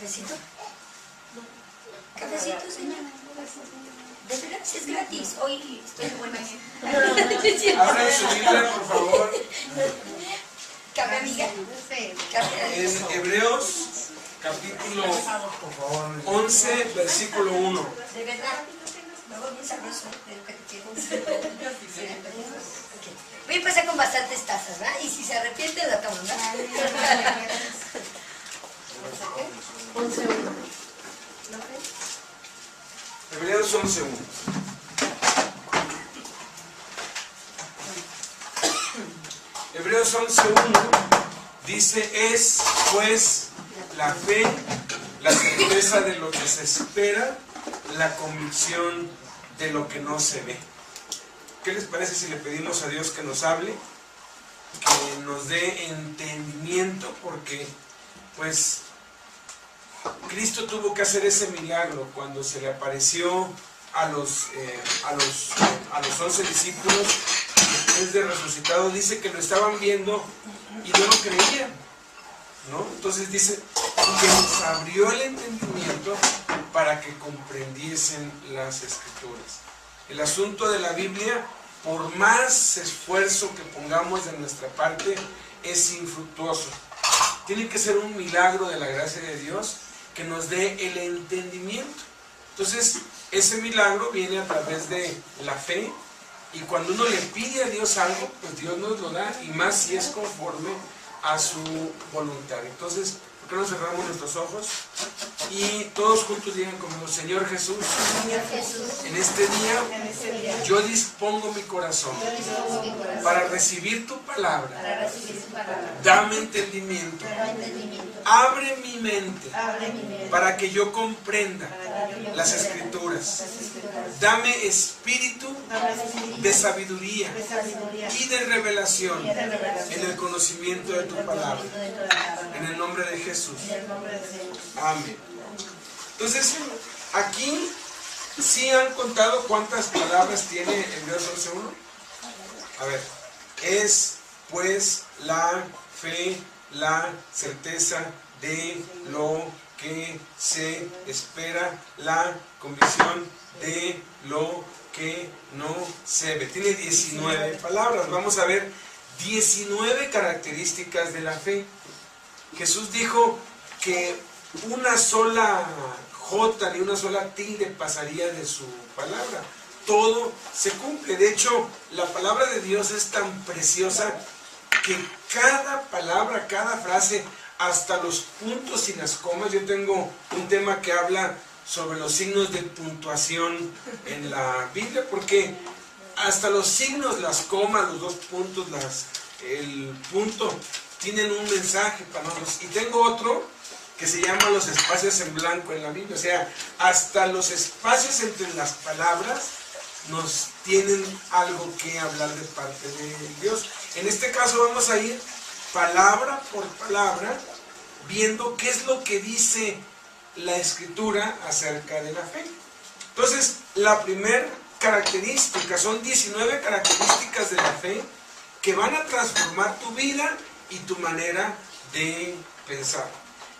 ¿Cafecito? ¿Cafecito, señor? De verdad, si es gratis. Hoy estoy de buenas. Abran su Biblia, por favor. ¿Café, amiga? En Hebreos, capítulo 11, versículo 1. De verdad. Luego bien sabroso. Voy a empezar con bastantes tazas, ¿verdad? Y si se arrepiente, lo acabo, ¿verdad? 11:1. Hebreos 11:1. Hebreos 11:1 dice: es pues la fe, la certeza de lo que se espera, la convicción de lo que no se ve. ¿Qué les parece si le pedimos a Dios que nos hable, que nos dé entendimiento? Porque pues Cristo tuvo que hacer ese milagro cuando se le apareció a los 11 discípulos después de resucitado. Dice que lo estaban viendo y no lo creían, ¿no? Entonces dice que nos abrió el entendimiento para que comprendiesen las Escrituras. El asunto de la Biblia, por más esfuerzo que pongamos de nuestra parte, es infructuoso. Tiene que ser un milagro de la gracia de Dios que nos dé el entendimiento. Entonces, ese milagro viene a través de la fe, y cuando uno le pide a Dios algo, pues Dios nos lo da, y más si es conforme a su voluntad. Entonces, ¿por qué no cerramos nuestros ojos? Y todos juntos digan conmigo: Señor Jesús, en este día yo dispongo mi corazón para recibir tu palabra. Dame entendimiento. Abre mi mente para que yo comprenda las Escrituras. Dame espíritu de sabiduría y de revelación en el conocimiento de tu palabra. En el nombre de Jesús. Amén. Entonces, aquí sí han contado cuántas palabras tiene Hebreos 11:1. A ver, es pues la fe, la certeza de lo que se espera, la convicción de lo que no se ve. Tiene 19 palabras. Vamos a ver 19 características de la fe. Jesús dijo que una sola jota ni una sola tilde pasaría de su palabra. Todo se cumple. De hecho, la palabra de Dios es tan preciosa que cada palabra, cada frase, hasta los puntos y las comas. Yo tengo un tema que habla sobre los signos de puntuación en la Biblia, porque hasta los signos, las comas, los dos puntos, el punto, tienen un mensaje para nosotros. Y tengo otro que se llama los espacios en blanco en la Biblia. O sea, hasta los espacios entre las palabras nos tienen algo que hablar de parte de Dios. En este caso vamos a ir palabra por palabra, viendo qué es lo que dice la Escritura acerca de la fe. Entonces, la primera característica, son 19 características de la fe que van a transformar tu vida y tu manera de pensar.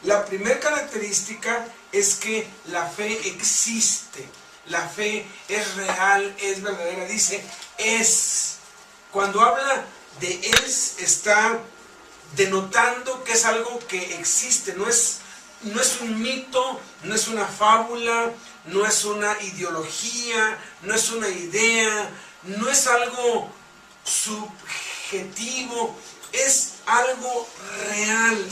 La primera característica es que la fe existe. La fe es real, es verdadera. Dice, es. Cuando habla de es, está denotando que es algo que existe. No es un mito, no es una fábula, no es una ideología, no es una idea, no es algo subjetivo, es algo real.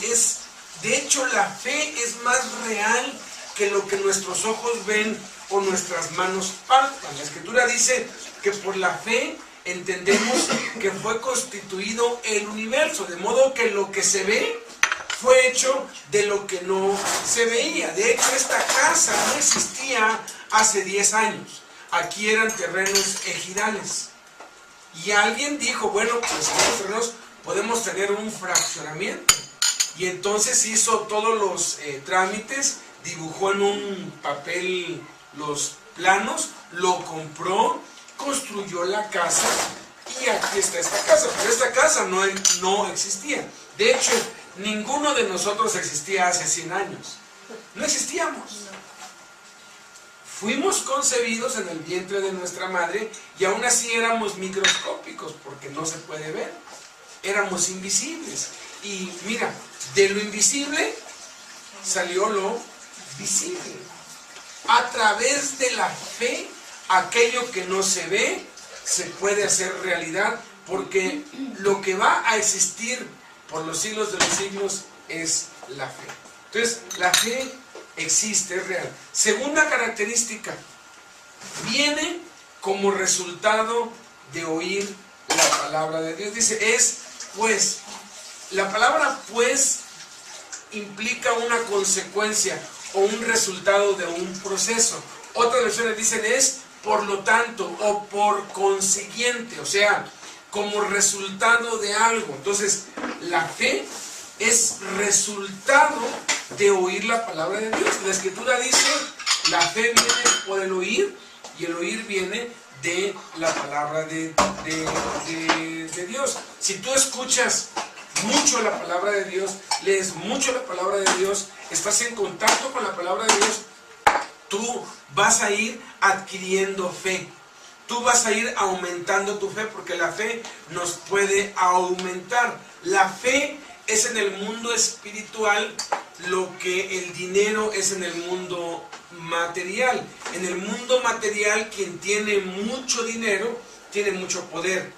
De hecho, la fe es más real que lo que nuestros ojos ven o nuestras manos palpan. La Escritura dice que por la fe entendemos que fue constituido el universo, de modo que lo que se ve fue hecho de lo que no se veía. De hecho, esta casa no existía hace 10 años. Aquí eran terrenos ejidales. Y alguien dijo, bueno, pues en estos terrenos podemos tener un fraccionamiento. Y entonces hizo todos los trámites, dibujó en un papel los planos, lo compró, construyó la casa y aquí está esta casa. Pero esta casa no existía. De hecho, ninguno de nosotros existía hace 100 años. No existíamos. Fuimos concebidos en el vientre de nuestra madre y aún así éramos microscópicos porque no se puede ver. Éramos invisibles. Y mira, de lo invisible salió lo visible. A través de la fe, aquello que no se ve se puede hacer realidad, porque lo que va a existir por los siglos de los siglos es la fe. Entonces, la fe existe, es real. Segunda característica, viene como resultado de oír la palabra de Dios. Dice, es pues. La palabra pues implica una consecuencia o un resultado de un proceso. Otras versiones dicen es por lo tanto o por consiguiente, o sea, como resultado de algo. Entonces, la fe es resultado de oír la palabra de Dios. La Escritura dice, la fe viene por el oír y el oír viene de la palabra de Dios. Si tú escuchas mucho la palabra de Dios, lees mucho la palabra de Dios, estás en contacto con la palabra de Dios, tú vas a ir adquiriendo fe. Tú vas a ir aumentando tu fe, porque la fe nos puede aumentar. La fe es en el mundo espiritual lo que el dinero es en el mundo material. En el mundo material, quien tiene mucho dinero tiene mucho poder.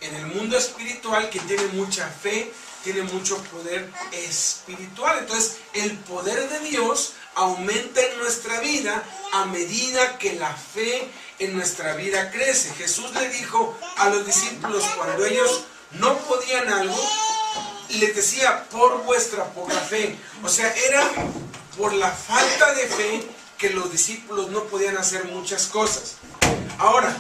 En el mundo espiritual, quien tiene mucha fe tiene mucho poder espiritual. Entonces, el poder de Dios aumenta en nuestra vida a medida que la fe en nuestra vida crece. Jesús le dijo a los discípulos cuando ellos no podían algo, les decía, por vuestra poca fe. O sea, era por la falta de fe que los discípulos no podían hacer muchas cosas. Ahora,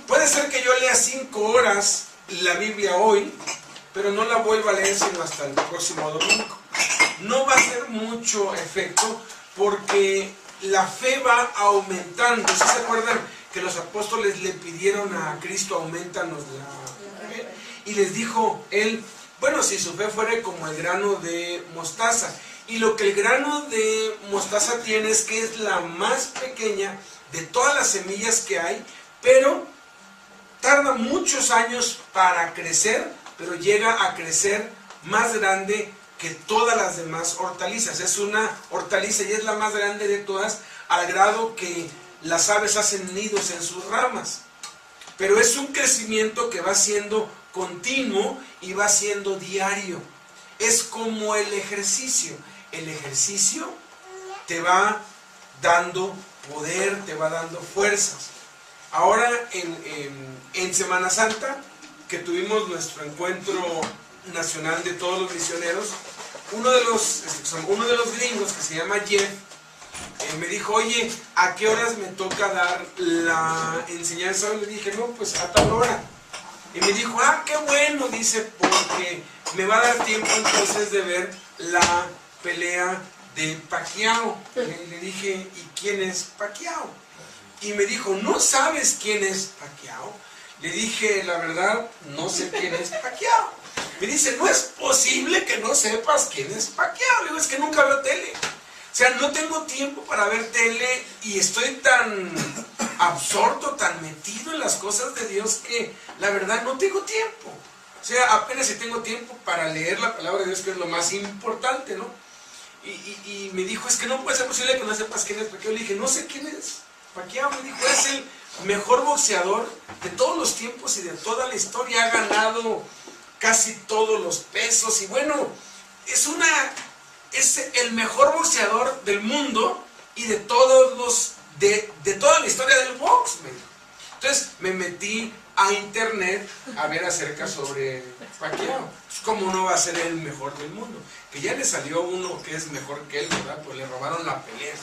puede ser que yo lea 5 horas la Biblia hoy, pero no la vuelva a leer sino hasta el próximo domingo. No va a hacer mucho efecto porque la fe va aumentando. ¿Sí se acuerdan que los apóstoles le pidieron a Cristo, aumentanos la fe? Y les dijo él, bueno, si su fe fuera como el grano de mostaza. Y lo que el grano de mostaza tiene es que es la más pequeña de todas las semillas que hay, pero tarda muchos años para crecer, pero llega a crecer más grande que todas las demás hortalizas. Es una hortaliza y es la más grande de todas, al grado que las aves hacen nidos en sus ramas. Pero es un crecimiento que va siendo continuo y va siendo diario. Es como el ejercicio. El ejercicio te va dando poder, te va dando fuerzas. Ahora en Semana Santa, que tuvimos nuestro encuentro nacional de todos los misioneros, uno de los gringos, que se llama Jeff, me dijo, oye, ¿a qué horas me toca dar la enseñanza? Y le dije, no, pues a tal hora. Y me dijo, ah, qué bueno, dice, porque me va a dar tiempo entonces de ver la pelea de Pacquiao. Le dije, ¿y quién es Pacquiao? Y me dijo, ¿no sabes quién es Pacquiao? Le dije, la verdad, no sé quién es Pacquiao. Me dice, no es posible que no sepas quién es Pacquiao. Le digo, es que nunca veo tele. O sea, no tengo tiempo para ver tele y estoy tan absorto, tan metido en las cosas de Dios que la verdad no tengo tiempo. O sea, apenas si tengo tiempo para leer la palabra de Dios, que es lo más importante, ¿no? Y me dijo, es que no puede ser posible que no sepas quién es Pacquiao. Le dije, no sé quién es Pacquiao. Me dijo, es el mejor boxeador de todos los tiempos y de toda la historia. Ha ganado casi todos los pesos y bueno, es el mejor boxeador del mundo y de todos de toda la historia del box. Entonces me metí a internet a ver acerca sobre Pacquiao. Pues, ¿cómo no va a ser el mejor del mundo? Que ya le salió uno que es mejor que él, ¿verdad? Pues le robaron la pelea.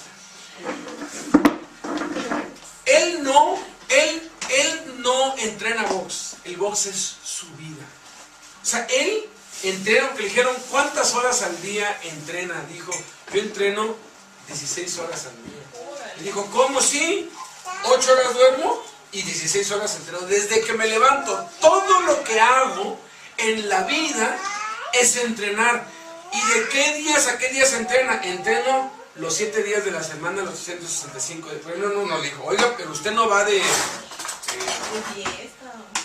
Él no entrena box. El box es su vida. O sea, él entrena, que le dijeron, ¿cuántas horas al día entrena? Dijo, yo entreno 16 horas al día. Le dijo, ¿cómo sí? 8 horas duermo y 16 horas entreno. Desde que me levanto, todo lo que hago en la vida es entrenar. ¿Y de qué días a qué días entrena? Entreno los 7 días de la semana, los 365 de febrero. No, le dijo, oiga, pero usted no va de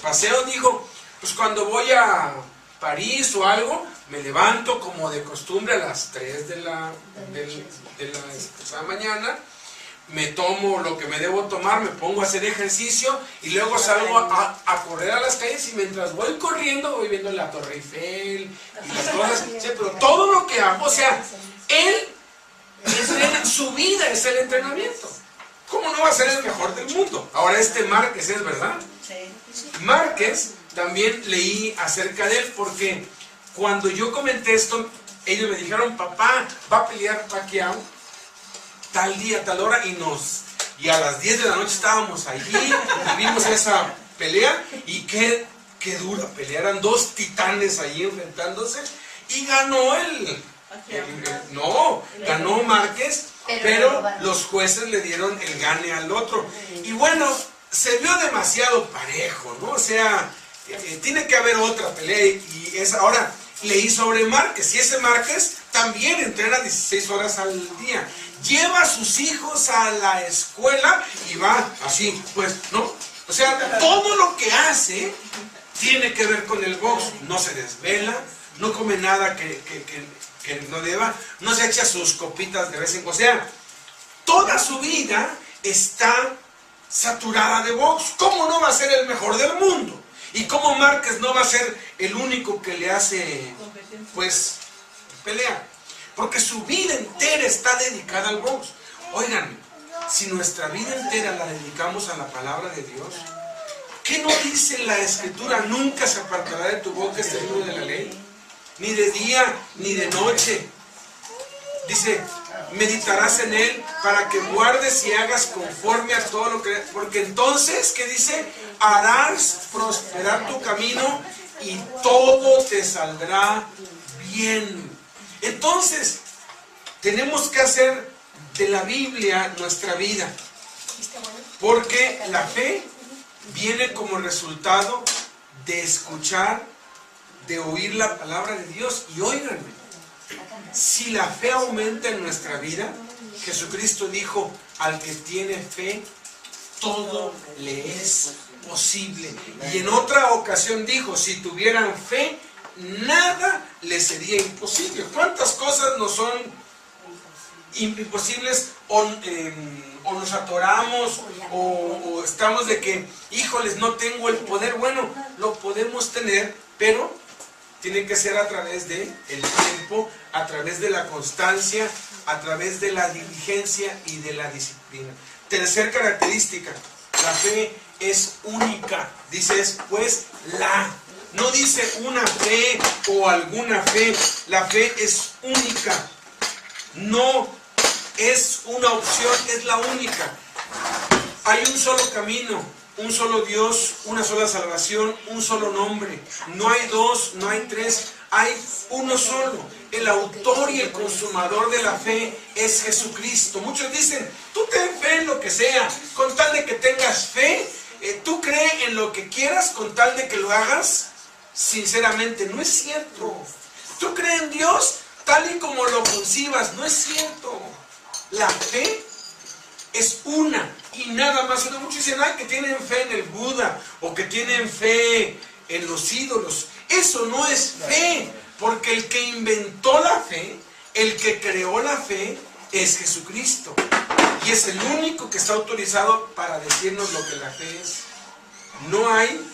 paseo. Dijo, pues cuando voy a París o algo, me levanto como de costumbre a las 3 de la mañana, me tomo lo que me debo tomar, me pongo a hacer ejercicio y luego salgo a correr a las calles, y mientras voy corriendo voy viendo la Torre Eiffel y las cosas, ¿sí? Pero todo lo que hago, o sea, su vida es el entrenamiento. ¿Cómo no va a ser el mejor del mundo? Ahora Márquez es, ¿verdad? Márquez, también leí acerca de él, porque cuando yo comenté esto, ellos me dijeron, papá, va a pelear Pacquiao tal día, tal hora, y a las 10 de la noche estábamos allí y vimos esa pelea, y qué dura pelea, eran dos titanes allí enfrentándose, y ganó ganó Márquez, pero los jueces le dieron el gane al otro, y bueno, se vio demasiado parejo, ¿no? O sea, tiene que haber otra pelea, y ahora leí sobre Márquez, y ese Márquez también entrena 16 horas al día, lleva a sus hijos a la escuela y va así, pues, ¿no? O sea, todo lo que hace tiene que ver con el box. No se desvela, no come nada que no deba, no se echa sus copitas de vez en cuando. O sea, toda su vida está saturada de box. ¿Cómo no va a ser el mejor del mundo? ¿Y cómo Márquez no va a ser el único que le hace, pues, pelea? Porque su vida entera está dedicada al box. Oigan, si nuestra vida entera la dedicamos a la palabra de Dios, ¿qué no dice la Escritura? Nunca se apartará de tu boca este libro de la ley, ni de día ni de noche. Dice, meditarás en él para que guardes y hagas conforme a todo lo que... Porque entonces, ¿qué dice? Harás prosperar tu camino y todo te saldrá bien. Entonces, tenemos que hacer de la Biblia nuestra vida, porque la fe viene como resultado de escuchar, de oír la palabra de Dios. Y óiganme, si la fe aumenta en nuestra vida, Jesucristo dijo, al que tiene fe, todo le es posible. Y en otra ocasión dijo, si tuvieran fe, nada le sería imposible. ¿Cuántas cosas nos son imposibles o nos atoramos o estamos de que, híjoles, no tengo el poder? Bueno, lo podemos tener, pero tiene que ser a través del tiempo, a través de la constancia, a través de la diligencia y de la disciplina. Tercer característica, la fe es única. Dice, pues, no dice una fe o alguna fe. La fe es única. No es una opción, es la única. Hay un solo camino, un solo Dios, una sola salvación, un solo nombre. No hay dos, no hay tres, hay uno solo. El autor y el consumador de la fe es Jesucristo. Muchos dicen, tú ten fe en lo que sea, con tal de que tengas fe. Tú cree en lo que quieras, con tal de que lo hagas sinceramente. No es cierto. Tú crees en Dios tal y como lo concibas. No es cierto. La fe es una y nada más una. Muchos dicen, ay, que tienen fe en el Buda o que tienen fe en los ídolos. Eso no es fe, porque el que inventó la fe, el que creó la fe, es Jesucristo. Y es el único que está autorizado para decirnos lo que la fe es. No hay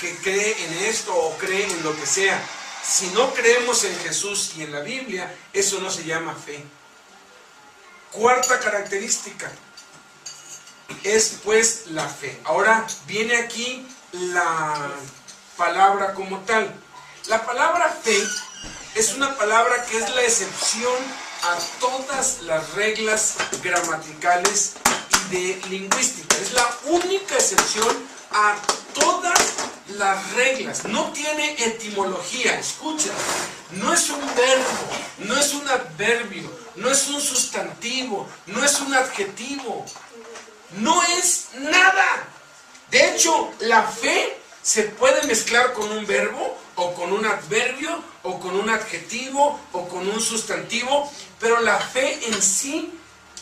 que cree en esto o cree en lo que sea. Si no creemos en Jesús y en la Biblia, eso no se llama fe. Cuarta característica es pues la fe. Ahora viene aquí la palabra como tal. La palabra fe es una palabra que es la excepción a todas las reglas gramaticales y de lingüística. Es la única excepción a todas las reglas. No tiene etimología. Escucha, no es un verbo, no es un adverbio, no es un sustantivo, no es un adjetivo, no es nada. De hecho, la fe se puede mezclar con un verbo o con un adverbio, o con un adjetivo, o con un sustantivo, pero la fe en sí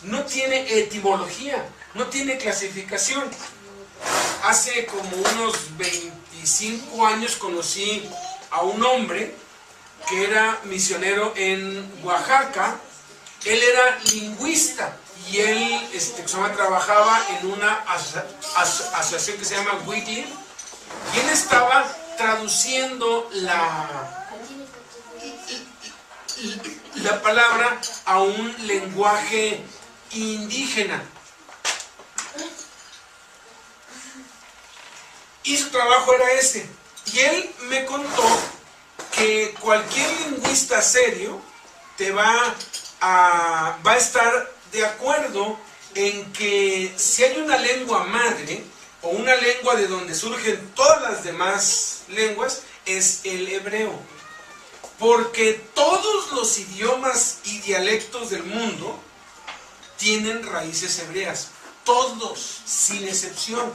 no tiene etimología, no tiene clasificación. Hace como unos 25 años conocí a un hombre que era misionero en Oaxaca. Él era lingüista y él trabajaba en una asociación que se llama Wiggly, y él estaba traduciendo la palabra a un lenguaje indígena. Y su trabajo era ese. Y él me contó que cualquier lingüista serio te va a estar de acuerdo en que si hay una lengua madre o una lengua de donde surgen todas las demás lenguas, es el hebreo. Porque todos los idiomas y dialectos del mundo tienen raíces hebreas. Todos, sin excepción.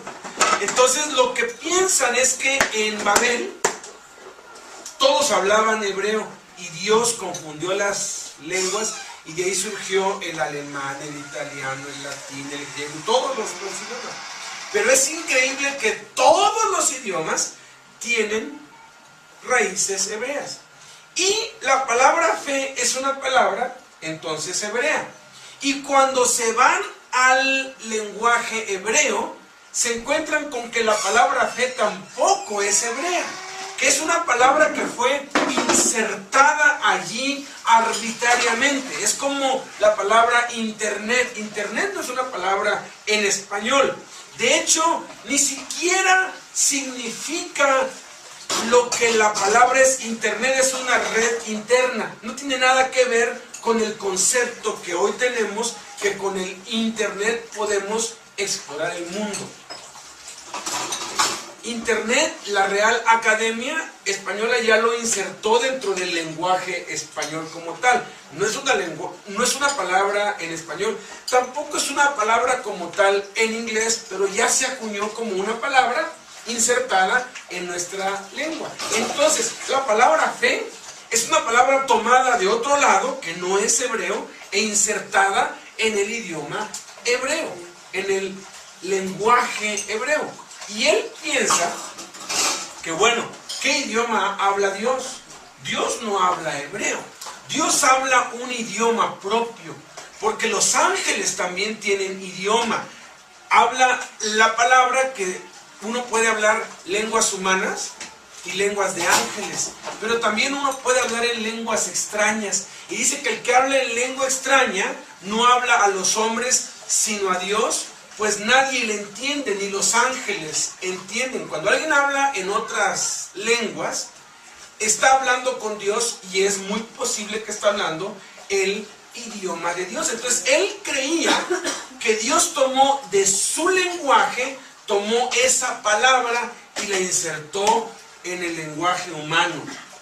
Entonces lo que piensan es que en Babel todos hablaban hebreo y Dios confundió las lenguas y de ahí surgió el alemán, el italiano, el latín, el griego, todos los idiomas. Pero es increíble que todos los idiomas tienen raíces hebreas. Y la palabra fe es una palabra entonces hebrea. Y cuando se van al lenguaje hebreo, se encuentran con que la palabra fe tampoco es hebrea, que es una palabra que fue insertada allí arbitrariamente. Es como la palabra internet. Internet no es una palabra en español. De hecho, ni siquiera significa lo que la palabra es. Internet es una red interna. No tiene nada que ver con el concepto que hoy tenemos, que con el internet podemos explorar el mundo. Internet, la Real Academia Española ya lo insertó dentro del lenguaje español como tal. No es una palabra en español, tampoco es una palabra como tal en inglés, pero ya se acuñó como una palabra insertada en nuestra lengua. Entonces, la palabra fe es una palabra tomada de otro lado, que no es hebreo, e insertada en el idioma hebreo, en el lenguaje hebreo. Y él piensa que, bueno, ¿qué idioma habla Dios? Dios no habla hebreo. Dios habla un idioma propio, porque los ángeles también tienen idioma. Habla la palabra que uno puede hablar lenguas humanas y lenguas de ángeles, pero también uno puede hablar en lenguas extrañas. Y dice que el que habla en lengua extraña no habla a los hombres, sino a Dios, pues nadie le entiende, ni los ángeles entienden. Cuando alguien habla en otras lenguas, está hablando con Dios, y es muy posible que está hablando el idioma de Dios. Entonces él creía que Dios tomó de su lenguaje, tomó esa palabra y la insertó en el lenguaje humano,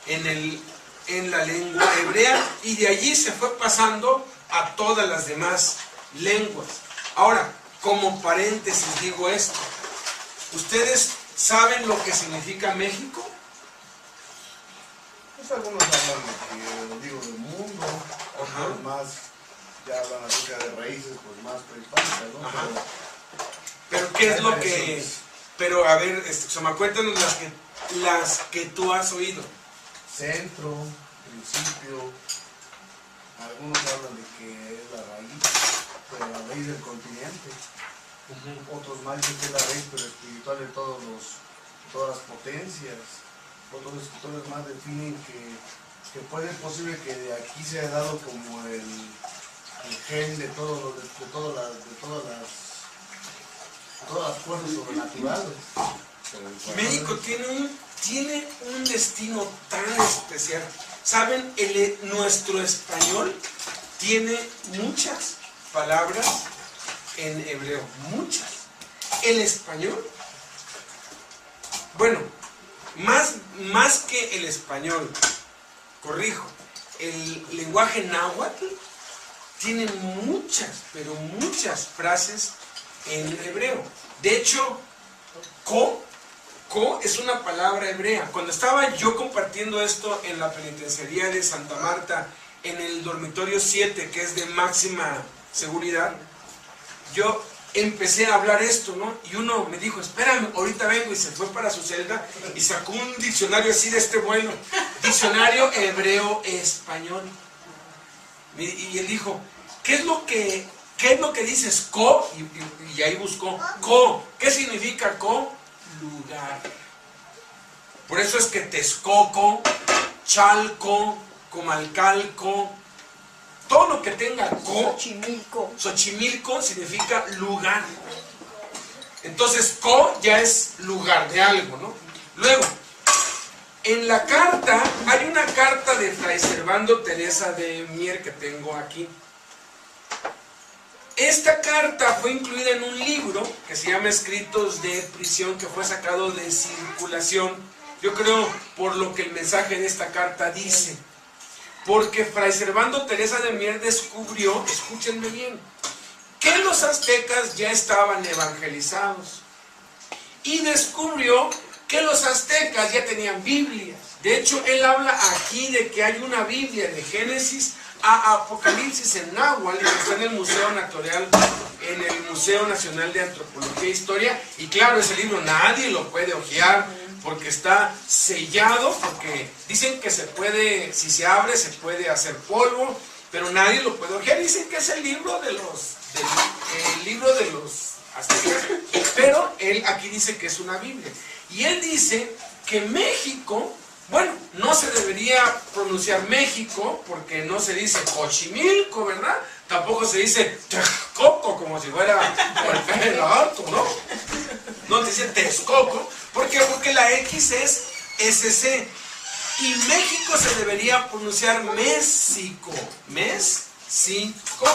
en la lengua hebrea, y de allí se fue pasando a todas las demás lenguas. Ahora, como paréntesis digo esto, ¿ustedes saben lo que significa México? Pues algunos hablan de del mundo, otros más ya hablan acerca de raíces pues más prehispánicas, ¿no? Ajá. Pero ¿qué es lo que...? Pero a ver, Xoma, cuéntanos las que tú has oído. Centro, principio, algunos hablan de que es la raíz del continente. Otros más dicen que es la raíz pero espiritual de todas las potencias. Otros escritores más definen que puede ser posible que de aquí se haya dado como el gen de todas las fuerzas sobrenaturales. México tiene un destino tan especial. ¿Saben? Nuestro español tiene muchas palabras en hebreo, muchas. El español, bueno, más que el español, corrijo, el lenguaje náhuatl tiene muchas, pero muchas frases en hebreo. De hecho, Co es una palabra hebrea. Cuando estaba yo compartiendo esto en la penitenciaría de Santa Marta, en el dormitorio 7, que es de máxima seguridad, yo empecé a hablar esto, ¿no? Y uno me dijo, espérame, ahorita vengo, y se fue para su celda y sacó un diccionario así de este vuelo, diccionario hebreo-español. Y él dijo, ¿qué es lo que dices co? Y ahí buscó, co. ¿Qué significa co? Lugar. Por eso es que Texcoco, Chalco, Comalcalco, todo lo que tenga co, Xochimilco significa lugar. Entonces co ya es lugar de algo, ¿no? Luego, en la carta, hay una carta de Fray Servando Teresa de Mier que tengo aquí. Esta carta fue incluida en un libro que se llama Escritos de Prisión, que fue sacado de circulación, yo creo, por lo que el mensaje de esta carta dice. Porque Fray Servando Teresa de Mier descubrió, escúchenme bien, que los aztecas ya estaban evangelizados. Y descubrió que los aztecas ya tenían Biblias. De hecho, él habla aquí de que hay una Biblia de Génesis a Apocalipsis en náhuatl, que está en el Museo Natural, en el Museo Nacional de Antropología e Historia. Y claro, ese libro nadie lo puede hojear porque está sellado, porque dicen que se puede, si se abre, se puede hacer polvo, pero nadie lo puede hojear. Dicen que es el libro de los aztecas, pero él aquí dice que es una Biblia. Y él dice que México, bueno, no se debería pronunciar México, porque no se dice Xochimilco, ¿verdad? Tampoco se dice Texcoco, como si fuera el alto, ¿no? No, se dice Texcoco. ¿Por qué? Porque la X es SC. Y México se debería pronunciar México. México.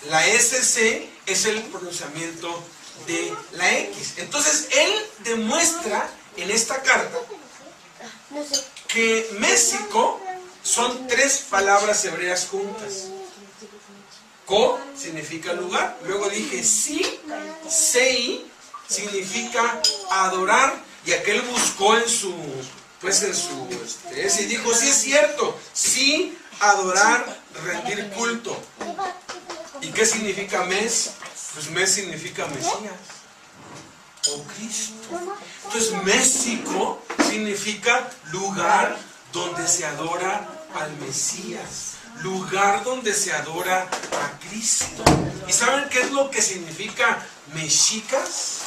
La SC es el pronunciamiento de la X. Entonces, él demuestra en esta carta que México son tres palabras hebreas juntas. Co significa lugar. Luego dije sí, sei significa adorar. Y aquel buscó en su y dijo, sí es cierto, sí, adorar, rendir culto. ¿Y qué significa mes? Pues mes significa Mesías o Cristo. Entonces México significa lugar donde se adora al Mesías, lugar donde se adora a Cristo. ¿Y saben qué es lo que significa mexicas?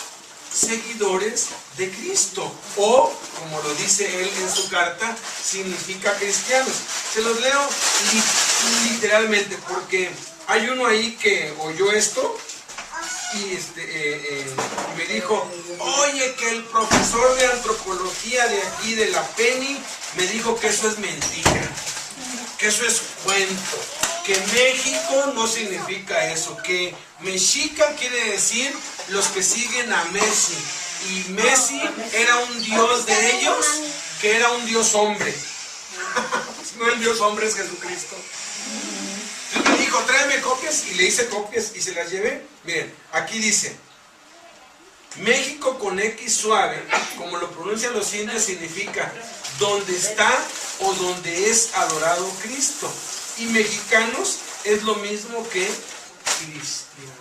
Seguidores de Cristo, o como lo dice él en su carta, significa cristianos. Se los leo literalmente, porque hay uno ahí que oyó esto y me dijo, oye, que el profesor de antropología de aquí de la Penny me dijo que eso es mentira, que eso es cuento, que México no significa eso, que mexica quiere decir los que siguen a Messi, y Messi era un dios de ellos, que era un dios hombre. No, el dios hombre es Jesucristo. Entonces me dijo, tráeme copias, y le hice copias y se las llevé. Miren, aquí dice, México con X suave, como lo pronuncian los indios, significa donde está o donde es adorado Cristo. Y mexicanos es lo mismo que cristiano.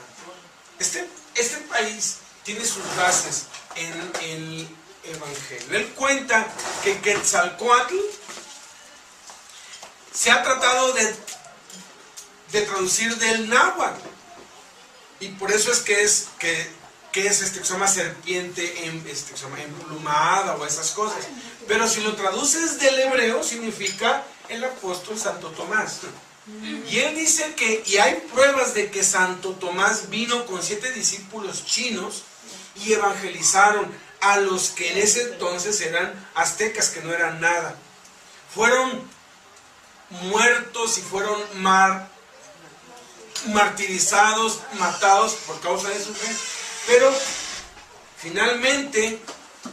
Este país tiene sus bases en el Evangelio. Él cuenta que Quetzalcóatl se ha tratado de traducir del náhuatl, y por eso es que se llama serpiente emplumada o esas cosas. Pero si lo traduces del hebreo, significa el apóstol Santo Tomás. Y él dice que, y hay pruebas de que Santo Tomás vino con 7 discípulos chinos y evangelizaron a los que en ese entonces eran aztecas, que no eran nada. Fueron muertos y fueron martirizados, matados por causa de su fe. Pero finalmente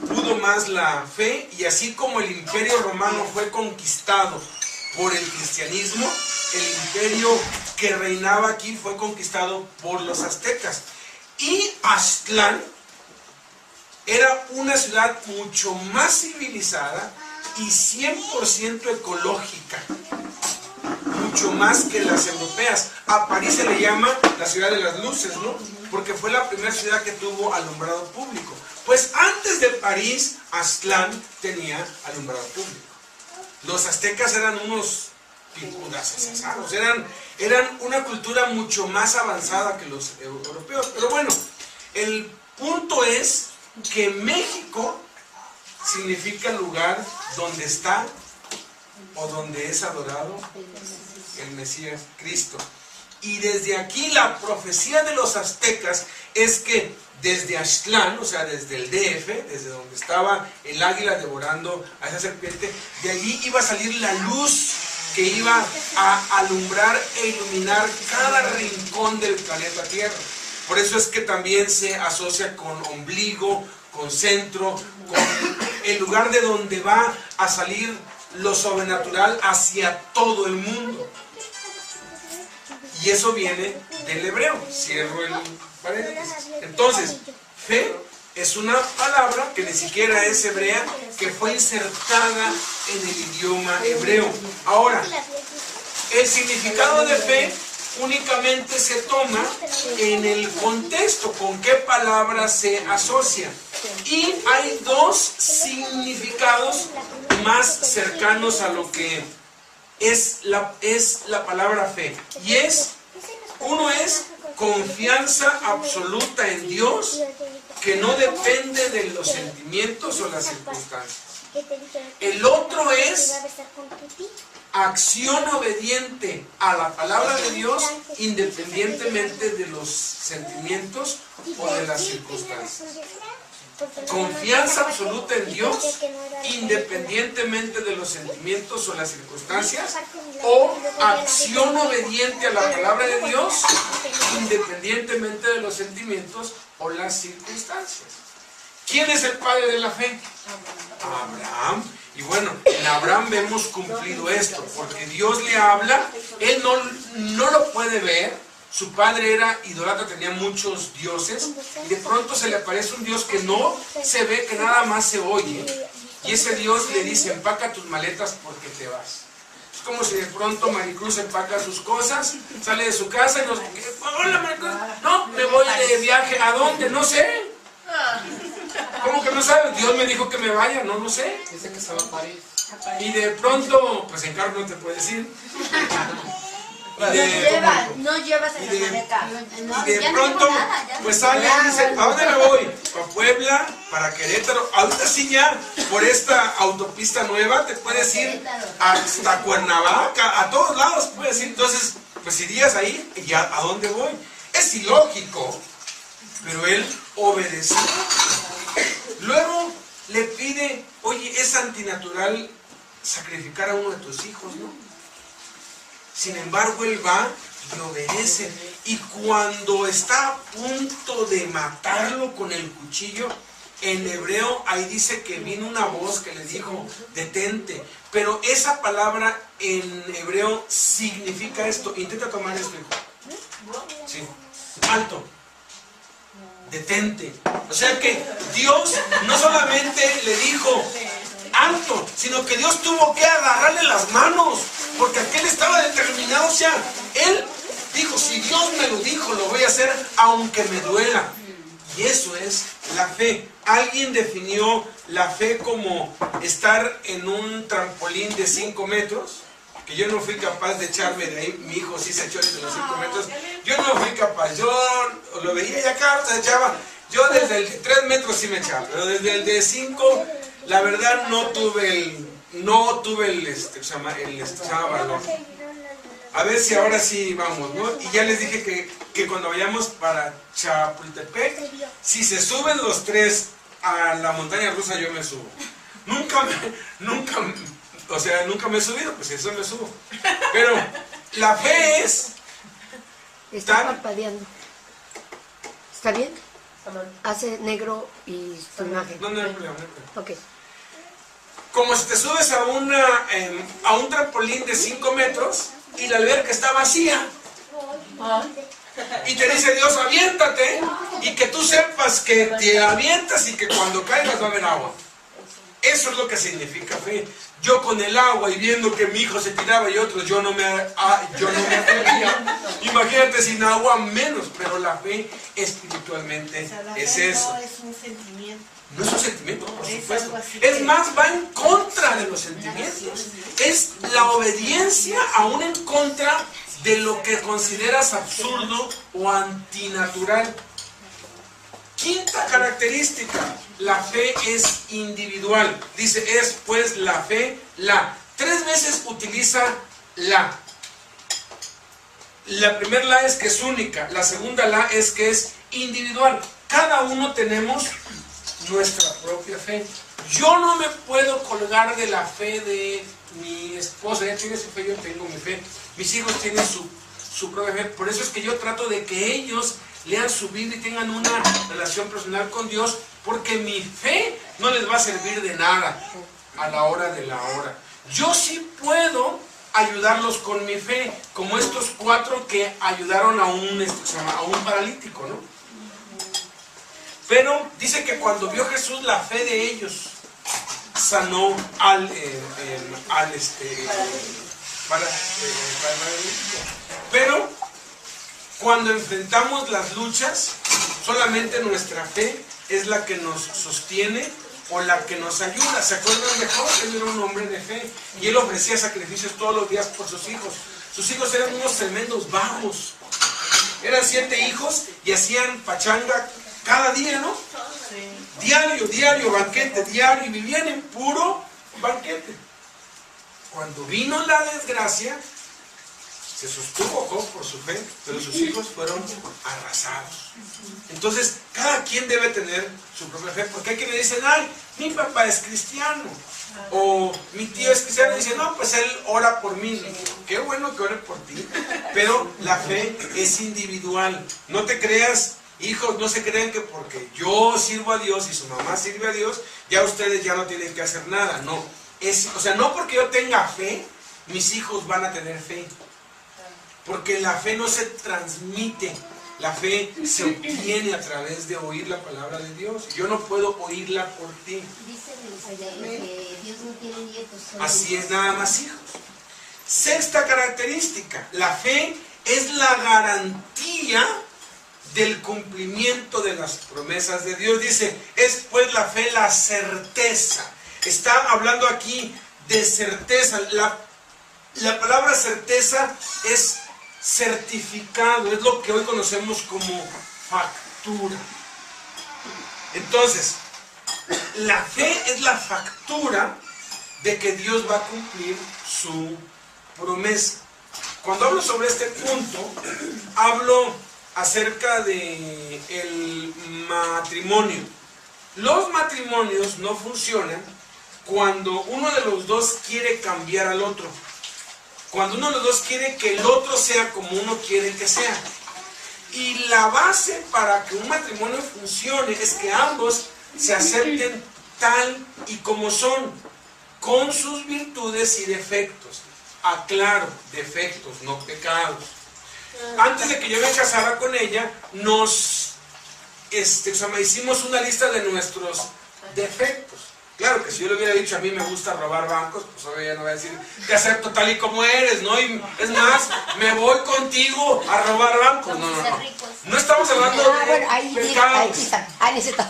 pudo más la fe, y así como el Imperio Romano fue conquistado por el cristianismo, el imperio que reinaba aquí fue conquistado por los aztecas. Y Aztlán era una ciudad mucho más civilizada y 100% ecológica, mucho más que las europeas. A París se le llama la ciudad de las luces, ¿no? Porque fue la primera ciudad que tuvo alumbrado público. Pues antes de París, Aztlán tenía alumbrado público. Los aztecas eran unos picudas asasados, eran una cultura mucho más avanzada que los europeos. Pero bueno, el punto es que México significa lugar donde está o donde es adorado el Mesías Cristo. Y desde aquí la profecía de los aztecas es que desde Aztlán, o sea, desde el DF, desde donde estaba el águila devorando a esa serpiente, de allí iba a salir la luz que iba a alumbrar e iluminar cada rincón del planeta Tierra. Por eso es que también se asocia con ombligo, con centro, con el lugar de donde va a salir lo sobrenatural hacia todo el mundo. Y eso viene del hebreo. Cierro el paréntesis. Entonces, fe es una palabra que ni siquiera es hebrea, que fue insertada en el idioma hebreo. Ahora, el significado de fe únicamente se toma en el contexto, con qué palabra se asocia. Y hay dos significados más cercanos a lo que es la palabra fe. Y uno es confianza absoluta en Dios, que no depende de los sentimientos o las circunstancias. El otro es acción obediente a la palabra de Dios, independientemente de los sentimientos o de las circunstancias. Confianza absoluta en Dios, independientemente de los sentimientos o las circunstancias, o acción obediente a la palabra de Dios, independientemente de los sentimientos o las circunstancias. ¿Quién es el padre de la fe? Abraham. Y bueno, en Abraham vemos cumplido esto, porque Dios le habla, él no lo puede ver. Su padre era idólatra, tenía muchos dioses, y de pronto se le aparece un Dios que no se ve, que nada más se oye, y ese Dios le dice: empaca tus maletas porque te vas. Es como si de pronto Maricruz empaca sus cosas, sale de su casa y nos... Hola Maricruz, no, me voy de viaje. ¿A dónde? No sé. ¿Cómo que no sabes? Dios me dijo que me vaya, no sé. Dice que se va a París. Y de pronto, pues en carro no te puedes ir. No llevas en la maleta. Y de pronto, pues sale y dice: ¿a dónde me voy? ¿Para Puebla? ¿Para Querétaro? Ahorita sí ya, por esta autopista nueva, te puedes ir hasta Cuernavaca, a todos lados puedes ir. Entonces, pues irías ahí, y ya, ¿a dónde voy? Es ilógico, pero él obedeció. Luego le pide: oye, es antinatural sacrificar a uno de tus hijos, ¿no? Sin embargo, él va y obedece. Y cuando está a punto de matarlo con el cuchillo, en hebreo ahí dice que vino una voz que le dijo: detente. Pero esa palabra en hebreo significa esto. Intenta tomar esto, hijo. Sí. Alto. Detente. O sea que Dios no solamente le dijo alto, sino que Dios tuvo que agarrarle las manos, porque aquel estaba determinado. O sea, él dijo: si Dios me lo dijo, lo voy a hacer aunque me duela. Y eso es la fe. Alguien definió la fe como estar en un trampolín de 5 metros, que yo no fui capaz de echarme de ahí. Mi hijo sí se echó de los 5 metros, yo no fui capaz. Yo lo veía y acá se echaba. Yo desde el de 3 metros sí me echaba, pero desde el de 5, la verdad no tuve el valor. A ver si ahora sí vamos, ¿no? Y ya les dije que cuando vayamos para Chapultepec, si se suben los 3 a la montaña rusa, yo me subo. Nunca me he subido, pues eso me subo. Pero la fe es... Está parpadeando. ¿Está bien? Hace negro y su imagen. No hay problema. Ok. Como si te subes a un trampolín de 5 metros y la alberca está vacía. Y te dice Dios, aviéntate, y que tú sepas que te avientas y que cuando caigas va a haber agua. Eso es lo que significa fe. Yo con el agua y viendo que mi hijo se tiraba y otros, yo no me atrevía. Imagínate sin agua menos, pero la fe espiritualmente es eso. No es un sentimiento. No es un sentimiento, por Es supuesto. algo así Es que- más, va en contra de los sentimientos. Es la obediencia aún en contra de lo que consideras absurdo o antinatural. Quinta característica, la fe es individual. Dice, es pues la fe, la. 3 veces utiliza la. La primera la es que es única, la segunda la es que es individual. Cada uno tenemos nuestra propia fe. Yo no me puedo colgar de la fe de mi esposa. Ella tiene su fe, yo tengo mi fe. Mis hijos tienen su propia fe. Por eso es que yo trato de que ellos lean su Biblia y tengan una relación personal con Dios, porque mi fe no les va a servir de nada a la hora de la hora. Yo sí puedo ayudarlos con mi fe, como estos 4 que ayudaron a un paralítico, ¿no? Pero dice que cuando vio Jesús la fe de ellos, sanó al paralítico. Pero cuando enfrentamos las luchas, solamente nuestra fe es la que nos sostiene o la que nos ayuda. ¿Se acuerdan de Job? Él era un hombre de fe y él ofrecía sacrificios todos los días por sus hijos. Sus hijos eran unos tremendos vagos. Eran 7 hijos y hacían pachanga cada día, ¿no? Diario, banquete, diario, y vivían en puro banquete. Cuando vino la desgracia, se sostuvo Job por su fe, pero sus hijos fueron arrasados. Entonces, cada quien debe tener su propia fe, porque hay quienes le dicen, ay, mi papá es cristiano, o mi tío es cristiano, y dice, no, pues él ora por mí. Qué bueno que ore por ti, pero la fe es individual. No te creas, hijos, no se crean que porque yo sirvo a Dios y su mamá sirve a Dios, ya ustedes ya no tienen que hacer nada. No, no porque yo tenga fe, mis hijos van a tener fe. Porque la fe no se transmite, la fe se obtiene a través de oír la palabra de Dios. Yo no puedo oírla por ti. Dice que Dios no tiene nietos. Así es, nada más hijos. Sexta característica, la fe es la garantía del cumplimiento de las promesas de Dios. Dice, es pues la fe la certeza. Está hablando aquí de certeza. La palabra certeza es certificado, es lo que hoy conocemos como factura. Entonces, la fe es la factura de que Dios va a cumplir su promesa. Cuando hablo sobre este punto, hablo acerca de el matrimonio. Los matrimonios no funcionan cuando uno de los dos quiere cambiar al otro. Cuando uno de los dos quiere que el otro sea como uno quiere que sea. Y la base para que un matrimonio funcione es que ambos se acepten tal y como son, con sus virtudes y defectos. Aclaro, defectos, no pecados. Antes de que yo me casara con ella, hicimos una lista de nuestros defectos. Claro que si yo le hubiera dicho a mí me gusta robar bancos, pues ahora ya no voy a decir te acepto tal y como eres, ¿no? Y es más, me voy contigo a robar bancos. No. No estamos hablando de pecados.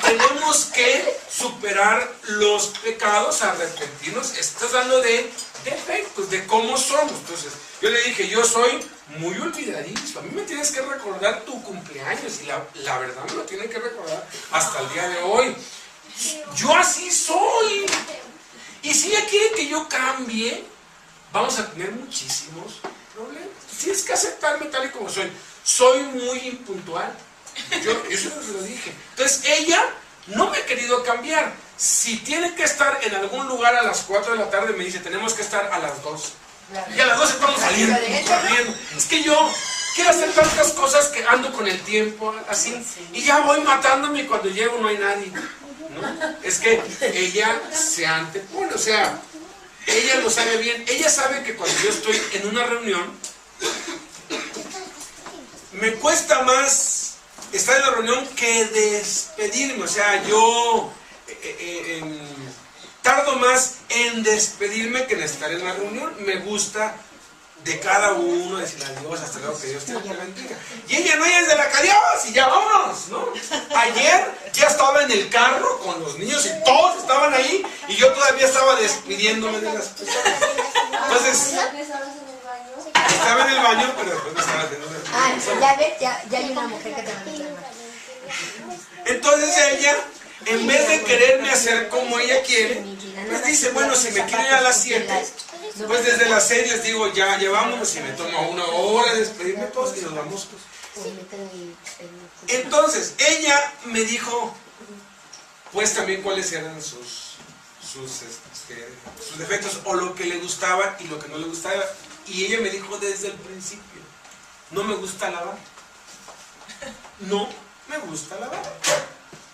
Tenemos que superar los pecados, arrepentirnos. Estás hablando de defectos, de cómo somos. Entonces, yo le dije, yo soy muy olvidadizo. A mí me tienes que recordar tu cumpleaños. Y la verdad me lo tienen que recordar hasta el día de hoy. Yo así soy. Y si ella quiere que yo cambie, vamos a tener muchísimos problemas. Tienes que aceptarme tal y como soy. Soy muy impuntual. Yo eso se lo dije. Entonces ella no me ha querido cambiar. Si tiene que estar en algún lugar a las 4 de la tarde, me dice, tenemos que estar a las 2. Y a las 2 estamos saliendo, corriendo. Es que yo quiero hacer tantas cosas que ando con el tiempo así. Y ya voy matándome y cuando llego no hay nadie. ¿No? Es que ella se antepone, o sea, ella lo sabe bien. Ella sabe que cuando yo estoy en una reunión, me cuesta más estar en la reunión que despedirme. O sea, yo tardo más en despedirme que en estar en la reunión. Me gusta de cada uno decir adiós, hasta luego, que Dios te bendiga. Y ella no, ella es de la que adiós y ya vámonos, ¿no? Ayer ya estaba en el carro con los niños y todos estaban ahí y yo todavía estaba despidiéndome de las personas. Entonces, estaba en el baño, pero después me estaba haciendo de... ya ves, ya hay una mujer que te va a enfermar. Entonces ella, en vez de quererme hacer como ella quiere, pues dice, bueno, si me quiero ir a las 7, pues desde las 6 les digo, ya llevámonos y me tomo una hora de despedirme todos y nos vamos. Entonces, ella me dijo, pues también cuáles eran sus defectos, o lo que le gustaba y lo que no le gustaba. Y ella me dijo desde el principio, no me gusta lavar. No me gusta lavar.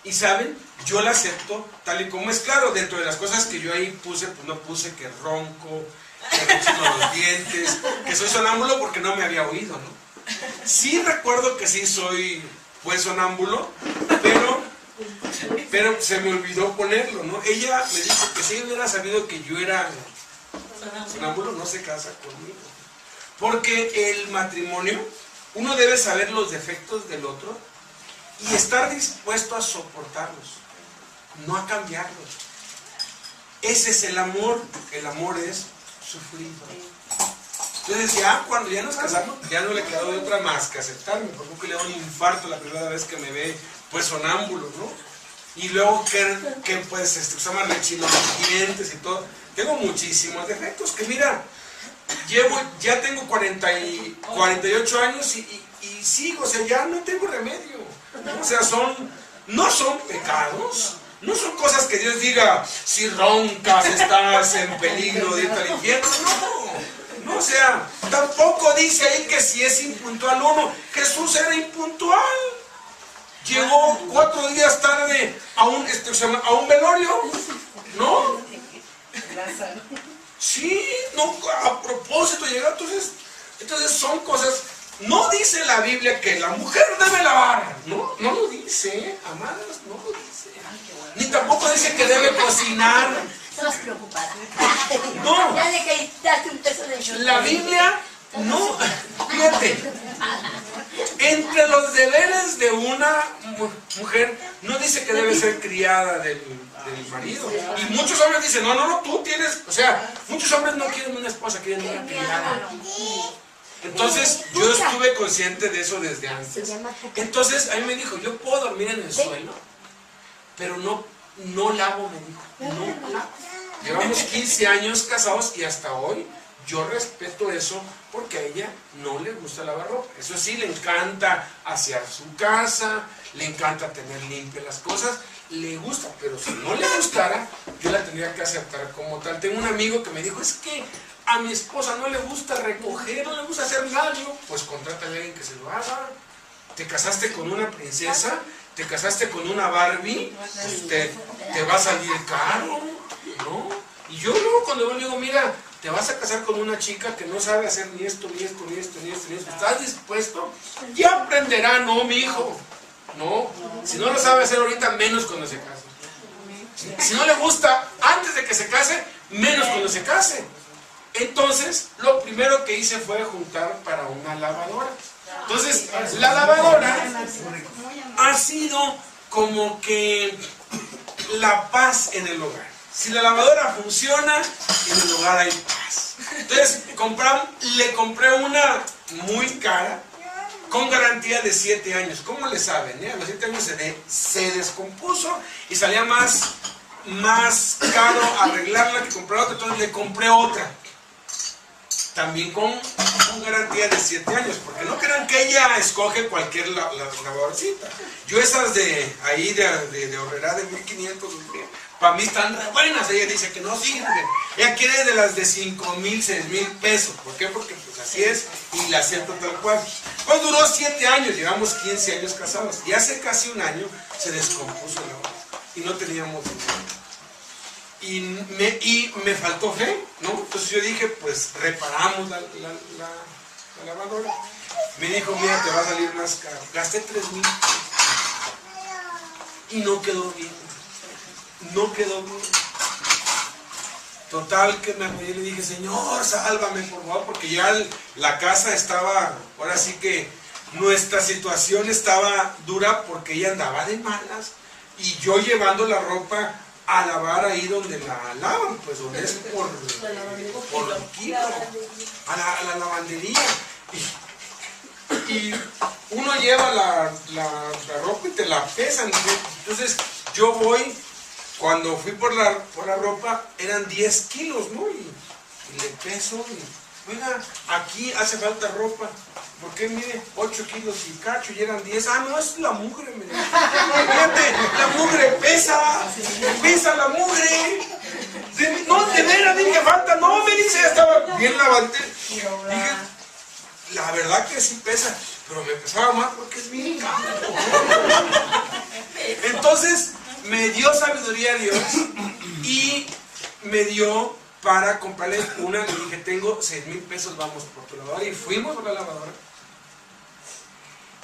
Y saben, yo la acepto tal y como es. Claro, dentro de las cosas que yo ahí puse, pues no puse que ronco, que rechino los dientes, que soy sonámbulo porque no me había oído, ¿no? Sí recuerdo que sí soy, pues, sonámbulo, pero se me olvidó ponerlo, ¿no? Ella me dijo que si ella hubiera sabido que yo era sonámbulo, no se casa conmigo. Porque el matrimonio, uno debe saber los defectos del otro y estar dispuesto a soportarlos, no a cambiarlos. Ese es el amor es sufrido. Entonces ya cuando ya nos casamos, ya no le quedó de otra más que aceptarme, porque le da un infarto la primera vez que me ve, pues, sonámbulo, ¿no? Y luego que pues, se llama rechino los dientes y todo. Tengo muchísimos defectos, que mira, ya tengo 48 años y sigo, o sea, ya no tengo remedio. O sea, no son pecados, no son cosas que Dios diga, si roncas estás en peligro de ir al infierno, no, o sea, tampoco dice ahí que si es impuntual uno. Jesús era impuntual, llegó 4 días tarde a un velorio, ¿no? Sí, no, a propósito llegó. Entonces son cosas. No dice la Biblia que la mujer debe lavar, no lo dice, amadas, no lo dice. Ni tampoco dice que debe cocinar. Estás preocupada. No. Ya le quitaste un peso de yo. La Biblia, no, fíjate, entre los deberes de una mujer, no dice que debe ser criada del marido. Y muchos hombres dicen, no, tú tienes, o sea, muchos hombres no quieren una esposa, quieren una criada. Entonces, yo estuve consciente de eso desde antes. Entonces, a mí me dijo, yo puedo dormir en el suelo, pero no lavo, me dijo, no lavo. Llevamos 15 años casados y hasta hoy yo respeto eso porque a ella no le gusta lavar ropa. Eso sí, le encanta asear su casa, le encanta tener limpias las cosas, le gusta, pero si no le gustara, yo la tendría que aceptar como tal. Tengo un amigo que me dijo, es que a mi esposa no le gusta recoger, no le gusta hacer nada. Digo, pues contrátale a alguien que se lo haga. Te casaste con una princesa, te casaste con una Barbie, pues te va a salir caro, ¿no? Y yo luego cuando le digo, mira, te vas a casar con una chica que no sabe hacer ni esto, ni esto, ni esto, ni esto, ni esto. ¿Estás dispuesto? Ya aprenderá, no, mi hijo. No, si no lo sabe hacer ahorita, menos cuando se case. Si no le gusta antes de que se case, menos cuando se case. Entonces, lo primero que hice fue juntar para una lavadora. Entonces, la lavadora ha sido como que la paz en el hogar. Si la lavadora funciona, en el hogar hay paz. Entonces, le compré una muy cara, con garantía de 7 años. ¿Cómo le saben? A los 7 años se descompuso y salía más caro arreglarla que comprar otra. Entonces le compré otra. También con garantía de 7 años, porque no crean que ella escoge cualquier lavadorcita. Yo esas de ahí de Horrera de 1500, para mí están re buenas. Ella dice que no sirven. Ella quiere de las de 5,000, 6,000 pesos. ¿Por qué? Porque pues así es y la acepto tal cual. Pues duró 7 años, llevamos 15 años casados y hace casi un año se descompuso la lavadora y no teníamos dinero. Y me faltó fe, ¿no? Entonces yo dije, pues reparamos la lavadora. Me dijo, mira, te va a salir más caro. Gasté 3,000 y no quedó bien. No quedó bien. Total que me acudí y le dije, Señor, sálvame por favor, porque ya la casa estaba, ahora sí que nuestra situación estaba dura porque ella andaba de malas y yo llevando la ropa a lavar ahí donde la lavan, pues donde es por kilo, a la lavandería. Y uno lleva la ropa y te la pesan. Entonces yo voy, cuando fui por la ropa, eran 10 kilos, ¿no? Y le peso y, oiga, aquí hace falta ropa. ¿Por qué mide 8 kilos y cacho y eran 10? Ah, no, es la mugre, me dijo. Fíjate, la mugre pesa la mugre. No, de veras, dije, falta. No, me dice, ya estaba bien lavante. Dije, la verdad que sí pesa, pero me pesaba más porque es bien caro. Entonces, me dio sabiduría a Dios y me dio para comprarle una. Le dije, tengo 6,000 pesos, vamos por tu lavadora. Y fuimos a la lavadora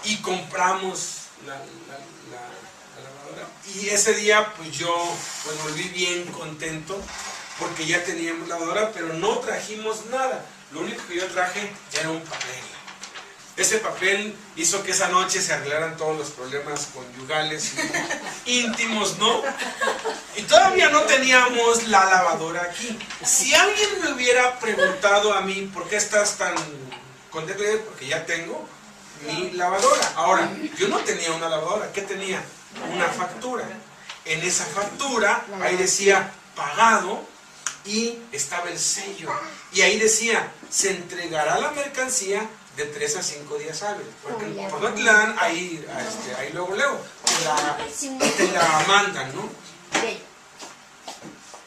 y compramos la lavadora. Y ese día, pues yo pues volví bien contento porque ya teníamos lavadora, pero no trajimos nada. Lo único que yo traje era un papel. Ese papel hizo que esa noche se arreglaran todos los problemas conyugales y íntimos, ¿no? Y todavía no teníamos la lavadora aquí. Si alguien me hubiera preguntado a mí, ¿por qué estás tan contento? Porque ya tengo mi lavadora. Ahora, yo no tenía una lavadora. ¿Qué tenía? Una factura. En esa factura, ahí decía pagado y estaba el sello. Y ahí decía, se entregará la mercancía de 3 a 5 días hábiles. Porque por no te la dan ahí luego, te la mandan, ¿no?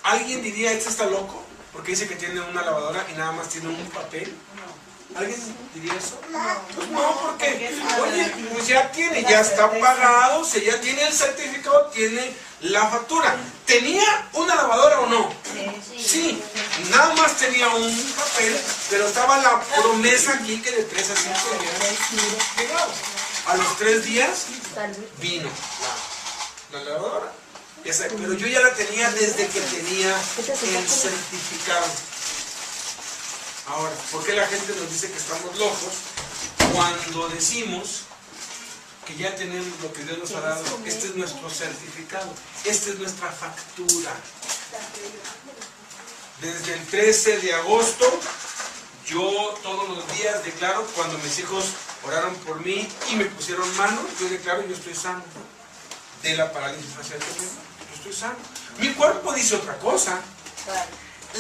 ¿Alguien diría, este está loco? Porque dice que tiene una lavadora y nada más tiene un papel. ¿Alguien diría eso? Pues no, porque, oye, pues ya está pagado, ya tiene el certificado, tiene la factura. ¿Tenía una lavadora o no? Sí, nada más tenía un papel, pero estaba la promesa aquí que de 3 a 5 días llegaba. A los 3 días vino la lavadora. Pero yo ya la tenía desde que tenía el certificado. Ahora, ¿por qué la gente nos dice que estamos locos cuando decimos que ya tenemos lo que Dios nos ha dado? Este es nuestro certificado, esta es nuestra factura. Desde el 13 de agosto, yo todos los días declaro, cuando mis hijos oraron por mí y me pusieron manos, yo declaro, yo estoy sano de la parálisis facial que tengo. Yo estoy sano. Mi cuerpo dice otra cosa.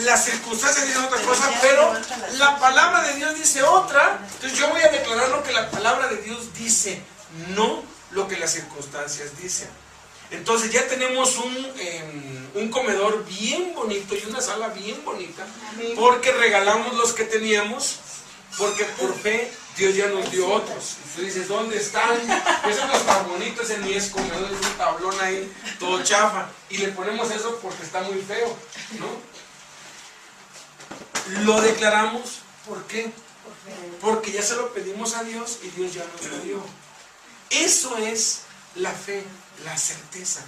Las circunstancias dicen otra cosa, pero la palabra de Dios dice otra. Entonces yo voy a declarar lo que la palabra de Dios dice, no lo que las circunstancias dicen. Entonces ya tenemos un comedor bien bonito y una sala bien bonita, porque regalamos los que teníamos, porque por fe Dios ya nos dio otros. Y tú dices, ¿dónde están? Eso no está bonito, ese ni es comedor, es un tablón ahí, todo chafa. Y le ponemos eso porque está muy feo, ¿no? Lo declaramos, ¿por qué? Porque ya se lo pedimos a Dios y Dios ya nos lo dio. Eso es la fe, la certeza.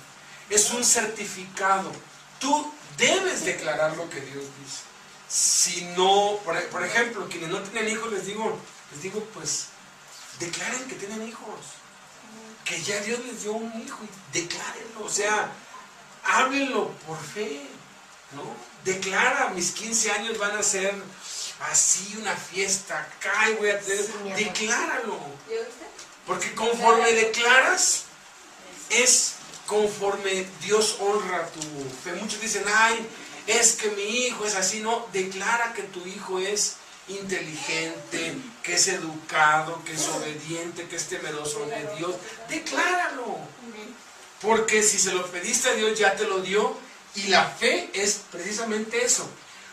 Es un certificado. Tú debes declarar lo que Dios dice. Si no, por ejemplo, quienes no tienen hijos, les digo, pues, declaren que tienen hijos. Que ya Dios les dio un hijo y declárenlo. O sea, háblenlo por fe, ¿no? Declara, mis 15 años van a ser así, una fiesta acá y voy a tener... Decláralo. Porque conforme declaras, es conforme Dios honra tu fe. Muchos dicen, ay, es que mi hijo es así. No, declara que tu hijo es inteligente, que es educado, que es obediente, que es temeroso de Dios. Decláralo. Porque si se lo pediste a Dios, ya te lo dio. Y la fe es precisamente eso,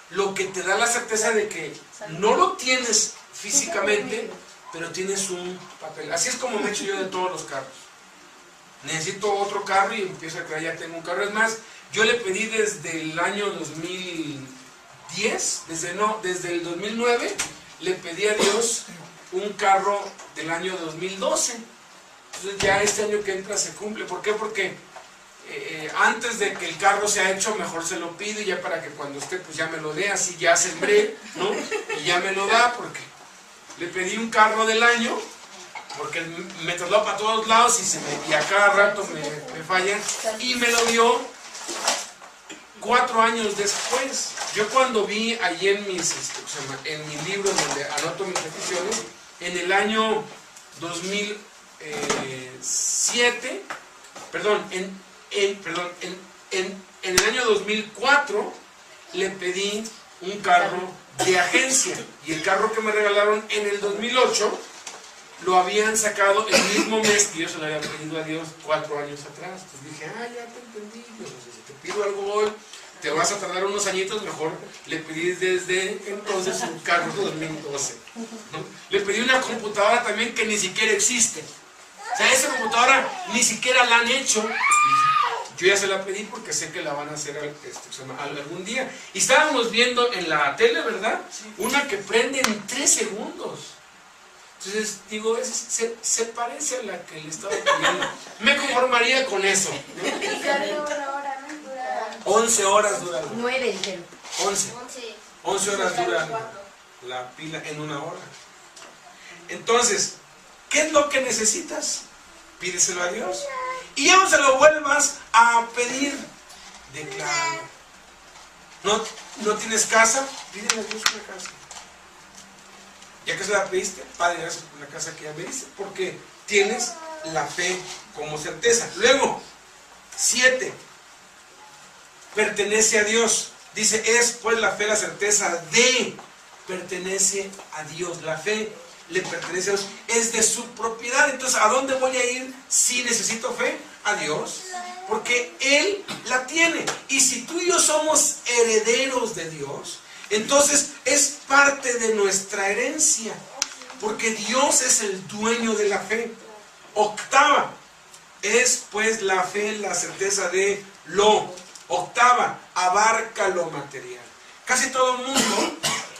lo que te da la certeza de que no lo tienes físicamente, pero tienes un papel. Así es como me echo yo de todos los carros. Necesito otro carro y empiezo a creer, ya tengo un carro. Es más, yo le pedí desde el año 2010, desde el 2009, le pedí a Dios un carro del año 2012. Entonces ya este año que entra se cumple. ¿Por qué? Porque antes de que el carro sea hecho, mejor se lo pido, y ya para que cuando esté, pues ya me lo dé, así ya sembré, ¿no? Y ya me lo da, porque le pedí un carro del año, porque me traslado para todos lados y a cada rato me fallan, y me lo dio 4 años después. Yo cuando vi allí en mis libros donde anoto mis peticiones, en el año 2007, en el año 2004 le pedí un carro de agencia, y el carro que me regalaron en el 2008 lo habían sacado el mismo mes que yo se lo había pedido a Dios 4 años atrás. Entonces dije, ya te entendí, Dios, si te pido algo hoy, te vas a tardar unos añitos, mejor le pedí desde entonces un carro 2012, ¿no? Le pedí una computadora también que ni siquiera existe. O sea, esa computadora ni siquiera la han hecho. Yo ya se la pedí porque sé que la van a hacer algún día. Y estábamos viendo en la tele, ¿verdad? Una que prende en 3 segundos. Entonces digo, se parece a la que le estaba pidiendo. Me conformaría con eso, ¿no? 11 horas dura. 9 dijeron. 11 horas dura la pila en 1 hora. Entonces, ¿qué es lo que necesitas? Pídeselo a Dios. Y ya no se lo vuelvas a pedir. Decláralo. ¿No tienes casa? Pídele a Dios una casa. Ya que se la pediste, Padre, gracias por la casa que ya me diste, porque tienes la fe como certeza. Luego, 7. Pertenece a Dios. Dice, es pues la fe la certeza de, pertenece a Dios. La fe le pertenece a Dios, es de su propiedad. Entonces, ¿a dónde voy a ir si necesito fe? A Dios, porque Él la tiene. Y si tú y yo somos herederos de Dios, entonces es parte de nuestra herencia, porque Dios es el dueño de la fe. 8. Es pues la fe la certeza de lo. 8. Abarca lo material. Casi todo el mundo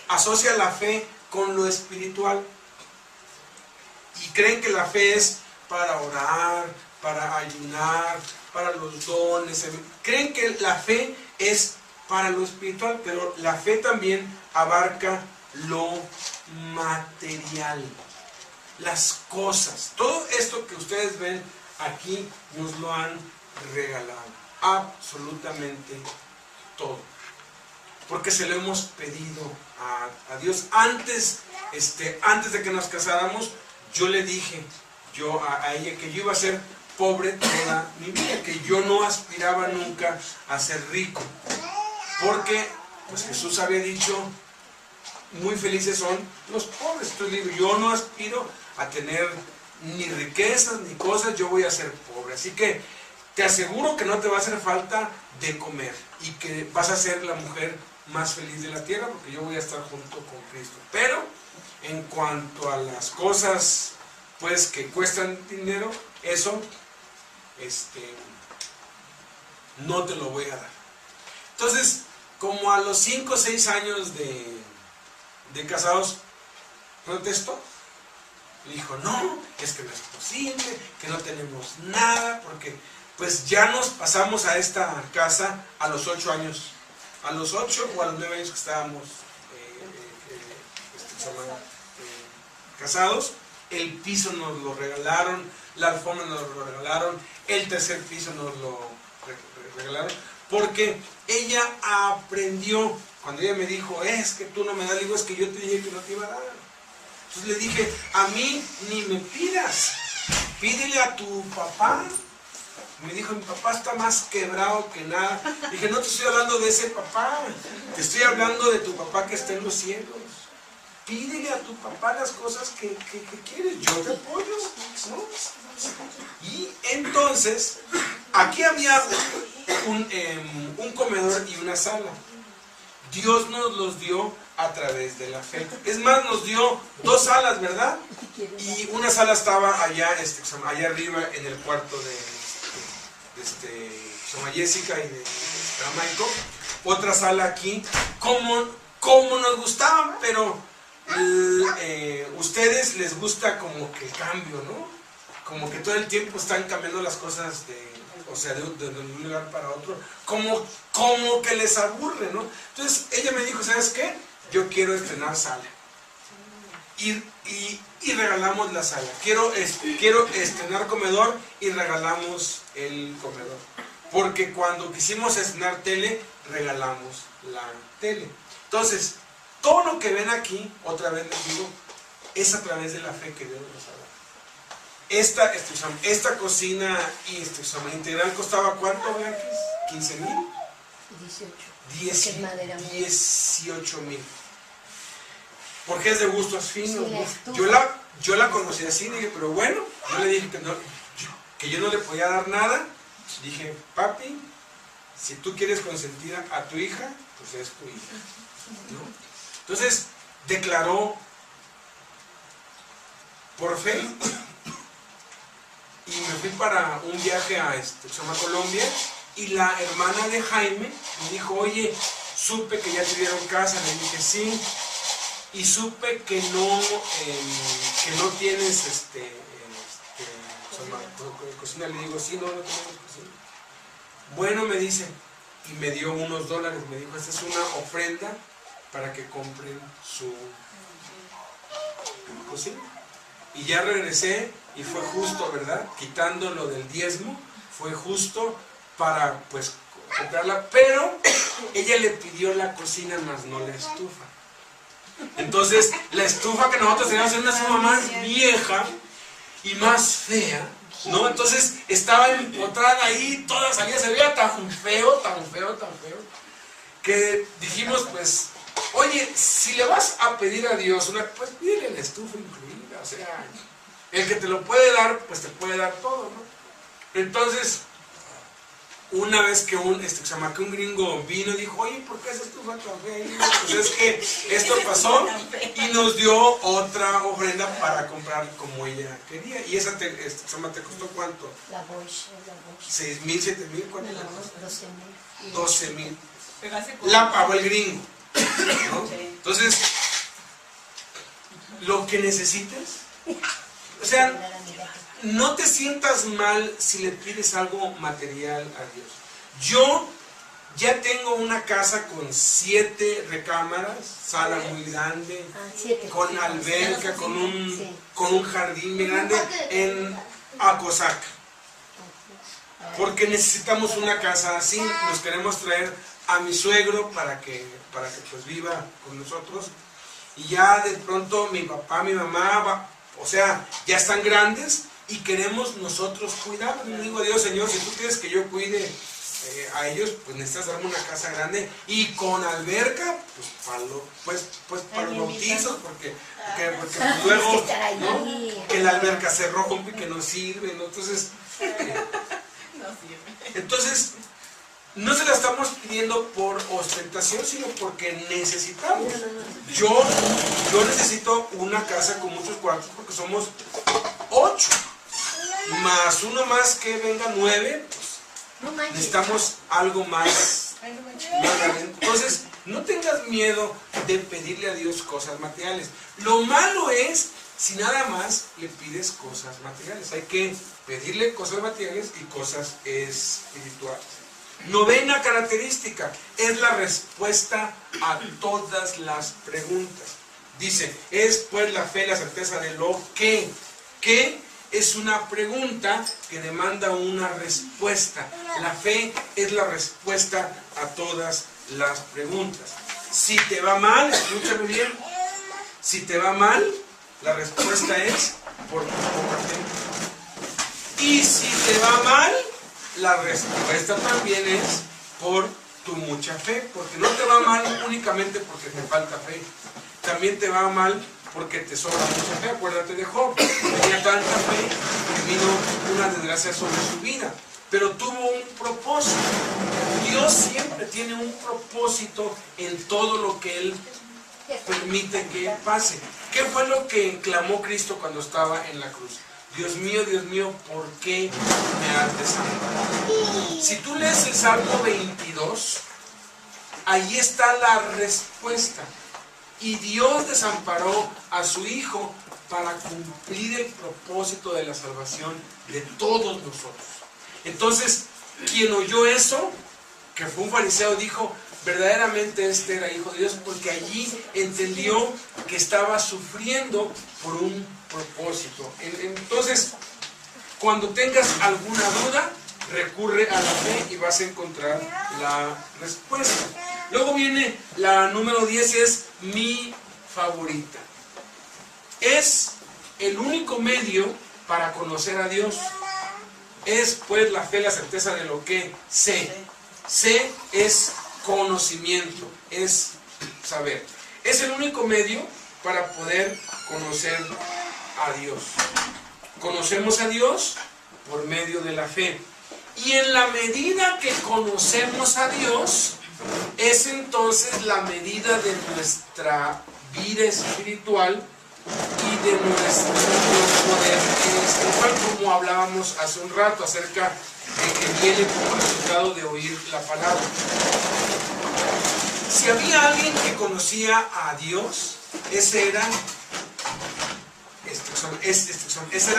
asocia la fe con lo espiritual y creen que la fe es para orar, para ayunar, para los dones. Creen que la fe es para lo espiritual, pero la fe también abarca lo material, las cosas. Todo esto que ustedes ven aquí nos lo han regalado. Absolutamente todo, porque se lo hemos pedido a Dios. Antes de que nos casáramos, yo le dije a ella que yo iba a ser pobre toda mi vida, que yo no aspiraba nunca a ser rico, porque pues Jesús había dicho, muy felices son los pobres. Entonces digo, yo no aspiro a tener ni riquezas ni cosas, yo voy a ser pobre. Así que te aseguro que no te va a hacer falta de comer y que vas a ser la mujer más feliz de la tierra, porque yo voy a estar junto con Cristo. Pero en cuanto a las cosas pues que cuestan dinero, eso no te lo voy a dar. Entonces, como a los 5 o 6 años de casados, protestó. Dijo, no, es que no es posible, que no tenemos nada, porque pues ya nos pasamos a esta casa a los 8 años. A los 8 o a los 9 años que estábamos casados, el piso nos lo regalaron, la alfombra nos lo regalaron, el tercer piso nos lo regalaron, porque ella aprendió. Cuando ella me dijo, es que tú no me das, le digo, es que yo te dije que no te iba a dar. Entonces le dije, a mí ni me pidas, pídele a tu papá. Me dijo, mi papá está más quebrado que nada. Dije, no te estoy hablando de ese papá, te estoy hablando de tu papá que está en los cielos. Pídele a tu papá las cosas que quieres, yo te apoyo, ¿no? Y entonces, aquí había un comedor y una sala. Dios nos los dio a través de la fe. Es más, nos dio 2 salas, ¿verdad? Y una sala estaba allá arriba en el cuarto de Jessica y de Michael. Otra sala aquí, como nos gustaban, pero ustedes les gusta como que el cambio, ¿no? Como que todo el tiempo están cambiando las cosas de un lugar para otro, como que les aburre, ¿no? Entonces ella me dijo, ¿sabes qué? Yo quiero estrenar sala. Y regalamos la sala. Quiero estrenar comedor y regalamos el comedor. Porque cuando quisimos estrenar tele, regalamos la tele. Entonces, todo lo que ven aquí, otra vez les digo, es a través de la fe que Dios nos ha dado. Esta cocina integral costaba ¿cuánto, Beatriz? ¿15,000? 18. Es madera, 18,000. Porque es de gustos finos. Sí, Yo la conocí así, dije, pero bueno, yo le dije que yo no le podía dar nada. Dije, papi, si tú quieres consentir a tu hija, pues es tu hija, ¿no? Entonces, declaró por fe. Y me fui para un viaje a Colombia. Y la hermana de Jaime me dijo, oye, supe que ya tuvieron casa. Le dije, sí. Y supe que no tienes cocina. Le digo, sí, no tenemos cocina. Bueno, me dice, y me dio unos dólares. Me dijo, esta es una ofrenda para que compren su cocina. Y ya regresé y fue justo, ¿verdad? Quitando lo del diezmo, fue justo para pues comprarla. Pero ella le pidió la cocina más no la estufa. Entonces, la estufa que nosotros teníamos era una estufa más vieja y más fea, ¿no? Entonces, estaba empotrada ahí, toda salida, se veía tan feo, que dijimos, pues, oye, si le vas a pedir a Dios pues pídele la estufa incluida, o sea, el que te lo puede dar, pues te puede dar todo, ¿no? Entonces, una vez que un gringo vino y dijo, oye, ¿por qué esa estufa tan fea? Pues es que esto pasó y nos dio otra ofrenda para comprar como ella quería. ¿Y esa te costó cuánto? La Bosch. 6,000, 7,000, ¿cuánto? 12,000. 12,000. La pagó el gringo, ¿no? Entonces, lo que necesites, o sea, no te sientas mal si le pides algo material a Dios. Yo ya tengo una casa con 7 recámaras, sala muy grande, con alberca, con un jardín muy grande en Acosaca. Porque necesitamos una casa así. Nos queremos traer a mi suegro para que pues viva con nosotros. Y ya de pronto mi papá, mi mamá, o sea, ya están grandes. Y queremos nosotros cuidarlos. Le digo a Dios, Señor, si tú quieres que yo cuide a ellos, pues necesitas darme una casa grande y con alberca, pues para los bautizos, porque luego, ¿no? Que la alberca se rompe y que no sirve, ¿no? Entonces, no se la estamos pidiendo por ostentación, sino porque necesitamos. Yo necesito una casa con muchos cuartos porque somos 8. Más uno más que venga 9, pues necesitamos algo más grande. Entonces, no tengas miedo de pedirle a Dios cosas materiales. Lo malo es si nada más le pides cosas materiales. Hay que pedirle cosas materiales y cosas espirituales. 9ª característica es la respuesta a todas las preguntas. Dice, es pues la fe, la certeza de lo que es una pregunta que demanda una respuesta. La fe es la respuesta a todas las preguntas. Si te va mal, escúchame bien, si te va mal, la respuesta es por tu poca fe. Y si te va mal, la respuesta también es por tu mucha fe, porque no te va mal únicamente porque te falta fe, también te va mal porque te sobra mucha fe. Acuérdate de Job, tenía tanta fe que vino una desgracia sobre su vida, pero tuvo un propósito. Dios siempre tiene un propósito en todo lo que Él permite que pase. ¿Qué fue lo que clamó Cristo cuando estaba en la cruz? Dios mío, ¿por qué me has desamparado? Si tú lees el Salmo 22, ahí está la respuesta. Y Dios desamparó a su Hijo para cumplir el propósito de la salvación de todos nosotros. Entonces, quien oyó eso, que fue un fariseo, dijo, verdaderamente este era Hijo de Dios, porque allí entendió que estaba sufriendo por un propósito. Entonces, cuando tengas alguna duda, recurre a la fe y vas a encontrar la respuesta. Luego viene la número 10 y es mi favorita. Es el único medio para conocer a Dios. Es pues la fe, la certeza de lo que sé. Sé es conocimiento, es saber. Es el único medio para poder conocer a Dios. Conocemos a Dios por medio de la fe. Y en la medida que conocemos a Dios, es entonces la medida de nuestra vida espiritual y de nuestro poder espiritual, como hablábamos hace un rato acerca de que viene como resultado de oír la palabra. Si había alguien que conocía a Dios, ese era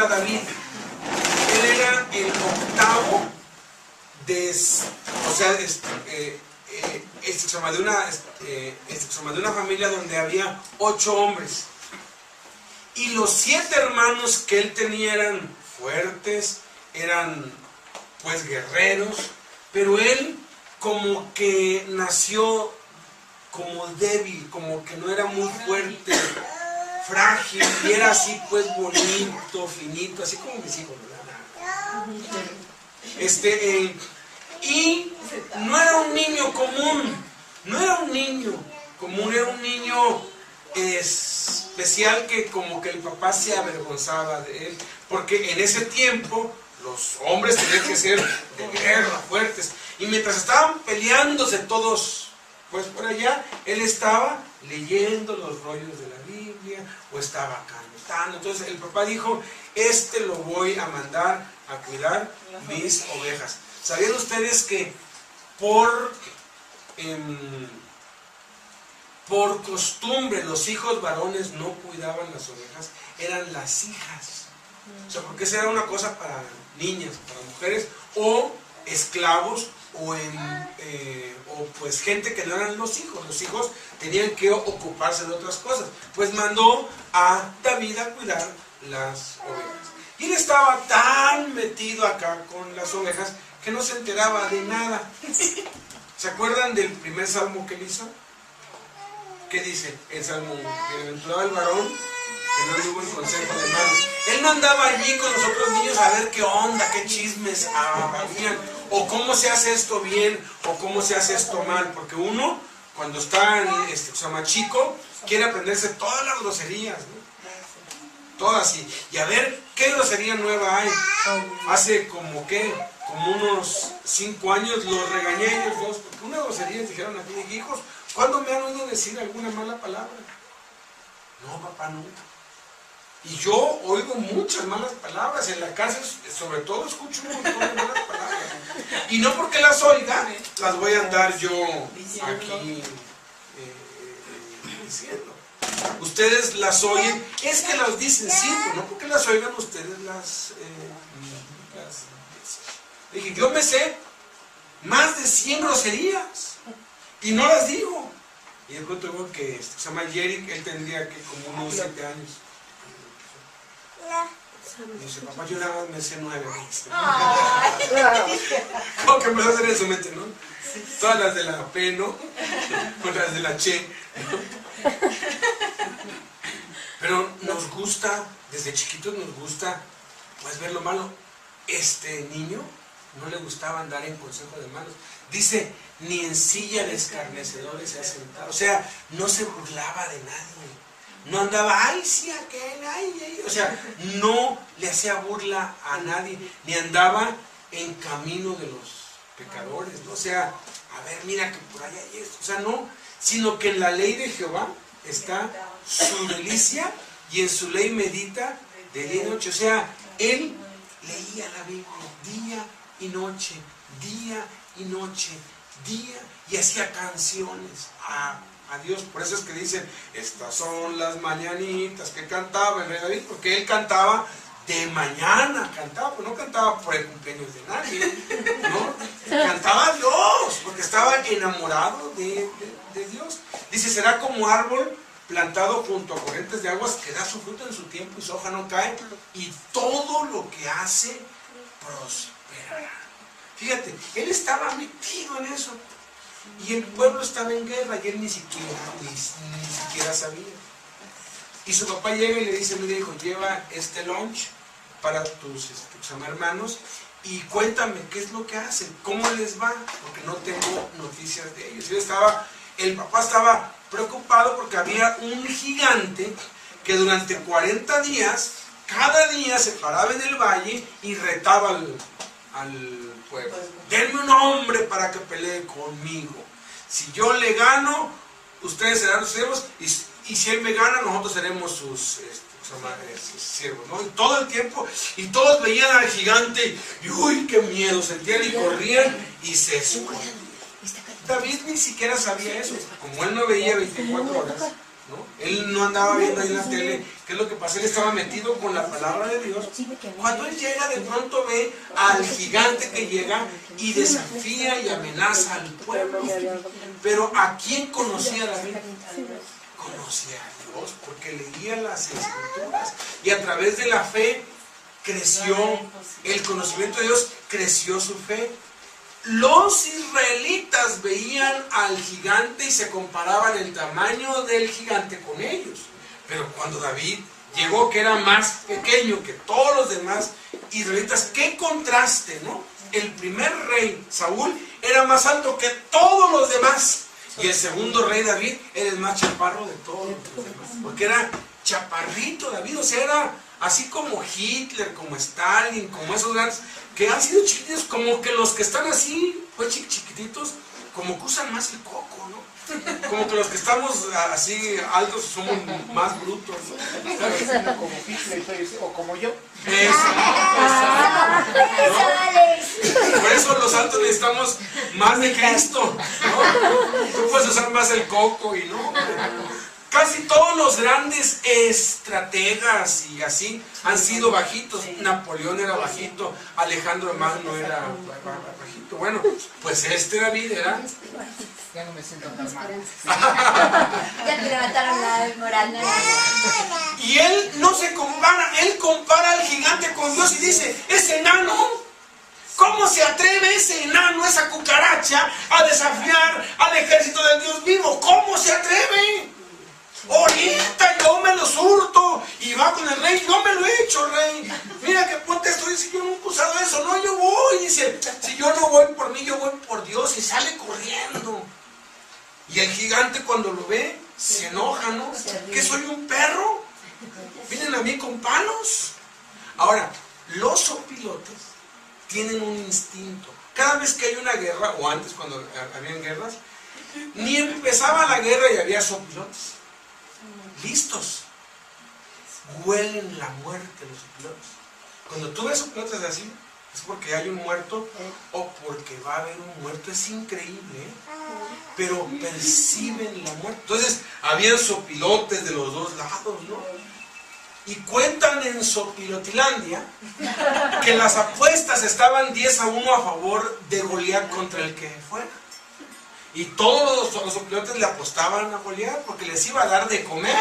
David. Él era el octavo de una familia donde había 8 hombres. Y los 7 hermanos que él tenía eran fuertes, eran pues guerreros, pero él como que nació como débil, como que no era muy fuerte, frágil, y era así pues bonito, finito, así como mis hijos, ¿verdad? Y no era un niño común, era un niño especial, que como que el papá se avergonzaba de él, porque en ese tiempo los hombres tenían que ser de guerra, fuertes, y mientras estaban peleándose todos pues por allá, él estaba leyendo los rollos de la Biblia o estaba cantando. Entonces el papá dijo, lo voy a mandar a cuidar mis ovejas. ¿Sabían ustedes que por costumbre los hijos varones no cuidaban las ovejas? Eran las hijas. O sea, porque esa era una cosa para niñas, para mujeres, o esclavos, o pues gente que no eran los hijos. Los hijos tenían que ocuparse de otras cosas. Pues mandó a David a cuidar las ovejas. Y él estaba tan metido acá con las ovejas que no se enteraba de nada. ¿Se acuerdan del primer salmo que él hizo? ¿Qué dice el salmo? Bienaventurado el varón que no anduvo en consejo de malos. Él no andaba allí con los otros niños a ver qué onda, qué chismes habían, o cómo se hace esto bien, o cómo se hace esto mal, porque uno, cuando está chico, quiere aprenderse todas las groserías, ¿no? Todas, y a ver qué grosería nueva hay. Hace como unos 5 años los regañé ellos dos, porque una grosería dijeron aquí, dije, hijos, ¿cuándo me han oído decir alguna mala palabra? No, papá, nunca. Y yo oigo muchas malas palabras en la casa, sobre todo escucho un montón de malas palabras. Y no porque las oiga, las voy a andar yo aquí diciendo. Ustedes las oyen, es que las dicen sí, pero no porque las oigan ustedes las dije, yo me sé más de 100 groserías y no las digo. Y de pronto veo que se llama Yerick, él tendría que como unos 7 años. Y dice, papá, yo nada más me sé 9. Como que empezó a hacer en su mente, ¿no? Todas las de la P, ¿no? Con las de la Che, ¿no? Pero nos gusta, desde chiquitos nos gusta pues ver lo malo. Este niño no le gustaba andar en consejo de malos. Dice, ni en silla de escarnecedores se ha sentado. O sea, no se burlaba de nadie. No andaba, ay, sí, aquel, ay. O sea, no le hacía burla a nadie. Ni andaba en camino de los pecadores, ¿no? O sea, a ver, mira que por allá hay esto. O sea, no, sino que en la ley de Jehová está su delicia y en su ley medita de día y noche. O sea, él leía la Biblia día y noche, día y noche, y hacía canciones a Dios. Por eso es que dicen, estas son las mañanitas que cantaba el rey David, porque él cantaba de mañana, pues no cantaba por el cumpleaños de nadie, ¿no? Cantaba a Dios, porque estaba enamorado de Dios. Dice, será como árbol plantado junto a corrientes de aguas que da su fruto en su tiempo y su hoja no cae, y todo lo que hace prosperará. Fíjate, él estaba metido en eso, y el pueblo estaba en guerra, y él ni siquiera sabía. Y su papá llega y le dice, mire hijo, lleva este lunch para tus hermanos, y cuéntame qué es lo que hacen, cómo les va, porque no tengo noticias de ellos. El papá estaba preocupado porque había un gigante que durante 40 días, cada día se paraba en el valle y retaba al pueblo. Denme un hombre para que pelee conmigo. Si yo le gano, ustedes serán sus siervos, y si él me gana, nosotros seremos sus siervos, ¿no? Y todo el tiempo, y todos veían al gigante, y uy, qué miedo sentían, y corrían y se escondían. David ni siquiera sabía eso, como él no veía 24 horas, ¿no? Él no andaba viendo ahí en la tele qué es lo que pasa, él estaba metido con la palabra de Dios. Cuando él llega, de pronto ve al gigante que llega y desafía y amenaza al pueblo. Pero ¿a quién conocía David? Conocía a Dios, porque leía las escrituras, y a través de la fe creció el conocimiento de Dios, creció su fe. Los israelitas veían al gigante y se comparaban el tamaño del gigante con ellos. Pero cuando David llegó, que era más pequeño que todos los demás israelitas, qué contraste, ¿no? El primer rey, Saúl, era más alto que todos los demás. Y el segundo rey, David, era el más chaparro de todos los demás. Porque era chaparrito David, o sea, era así como Hitler, como Stalin, como esos grandes, que han sido chiquititos, como que los que están así, pues chiquititos, como que usan más el coco, ¿no? Como que los que estamos así altos somos más brutos, ¿no? ¿Sabes? Como Hitler, o como yo. Por eso los altos necesitamos más de Cristo, ¿no? Tú puedes usar más el coco y no. Casi todos los grandes estrategas y así han sido bajitos. Napoleón era bajito, Alejandro Magno era bajito. Bueno, pues David era... Ya no me siento tan mal. Ya te levantaron la moral. Y él no se compara, él compara al gigante con Dios y dice, ese enano, ¿cómo se atreve ese enano, esa cucaracha, a desafiar al ejército del Dios vivo? ¿Cómo se atreve? Ahorita yo me lo surto y va con el rey, yo me lo he hecho, rey. Mira que ponte esto, dice, yo nunca he usado eso, no, yo voy, dice, si yo no voy por mí, yo voy por Dios, y sale corriendo. Y el gigante cuando lo ve, se enoja, ¿no? ¿Que soy un perro? ¿Vienen a mí con palos? Ahora, los opilotes tienen un instinto. Cada vez que hay una guerra, o antes cuando habían guerras, ni empezaba la guerra y había sopilotes listos. Huelen la muerte los opilotes. Cuando tú ves opilotes así, es porque hay un muerto o porque va a haber un muerto. Es increíble, ¿eh? Pero perciben la muerte. Entonces, habían sopilotes de los dos lados, ¿no? Y cuentan en Sopilotilandia que las apuestas estaban 10-1 a favor de Goliat contra el que fuera. Y todos los sopilotes le apostaban a Goliat porque les iba a dar de comer.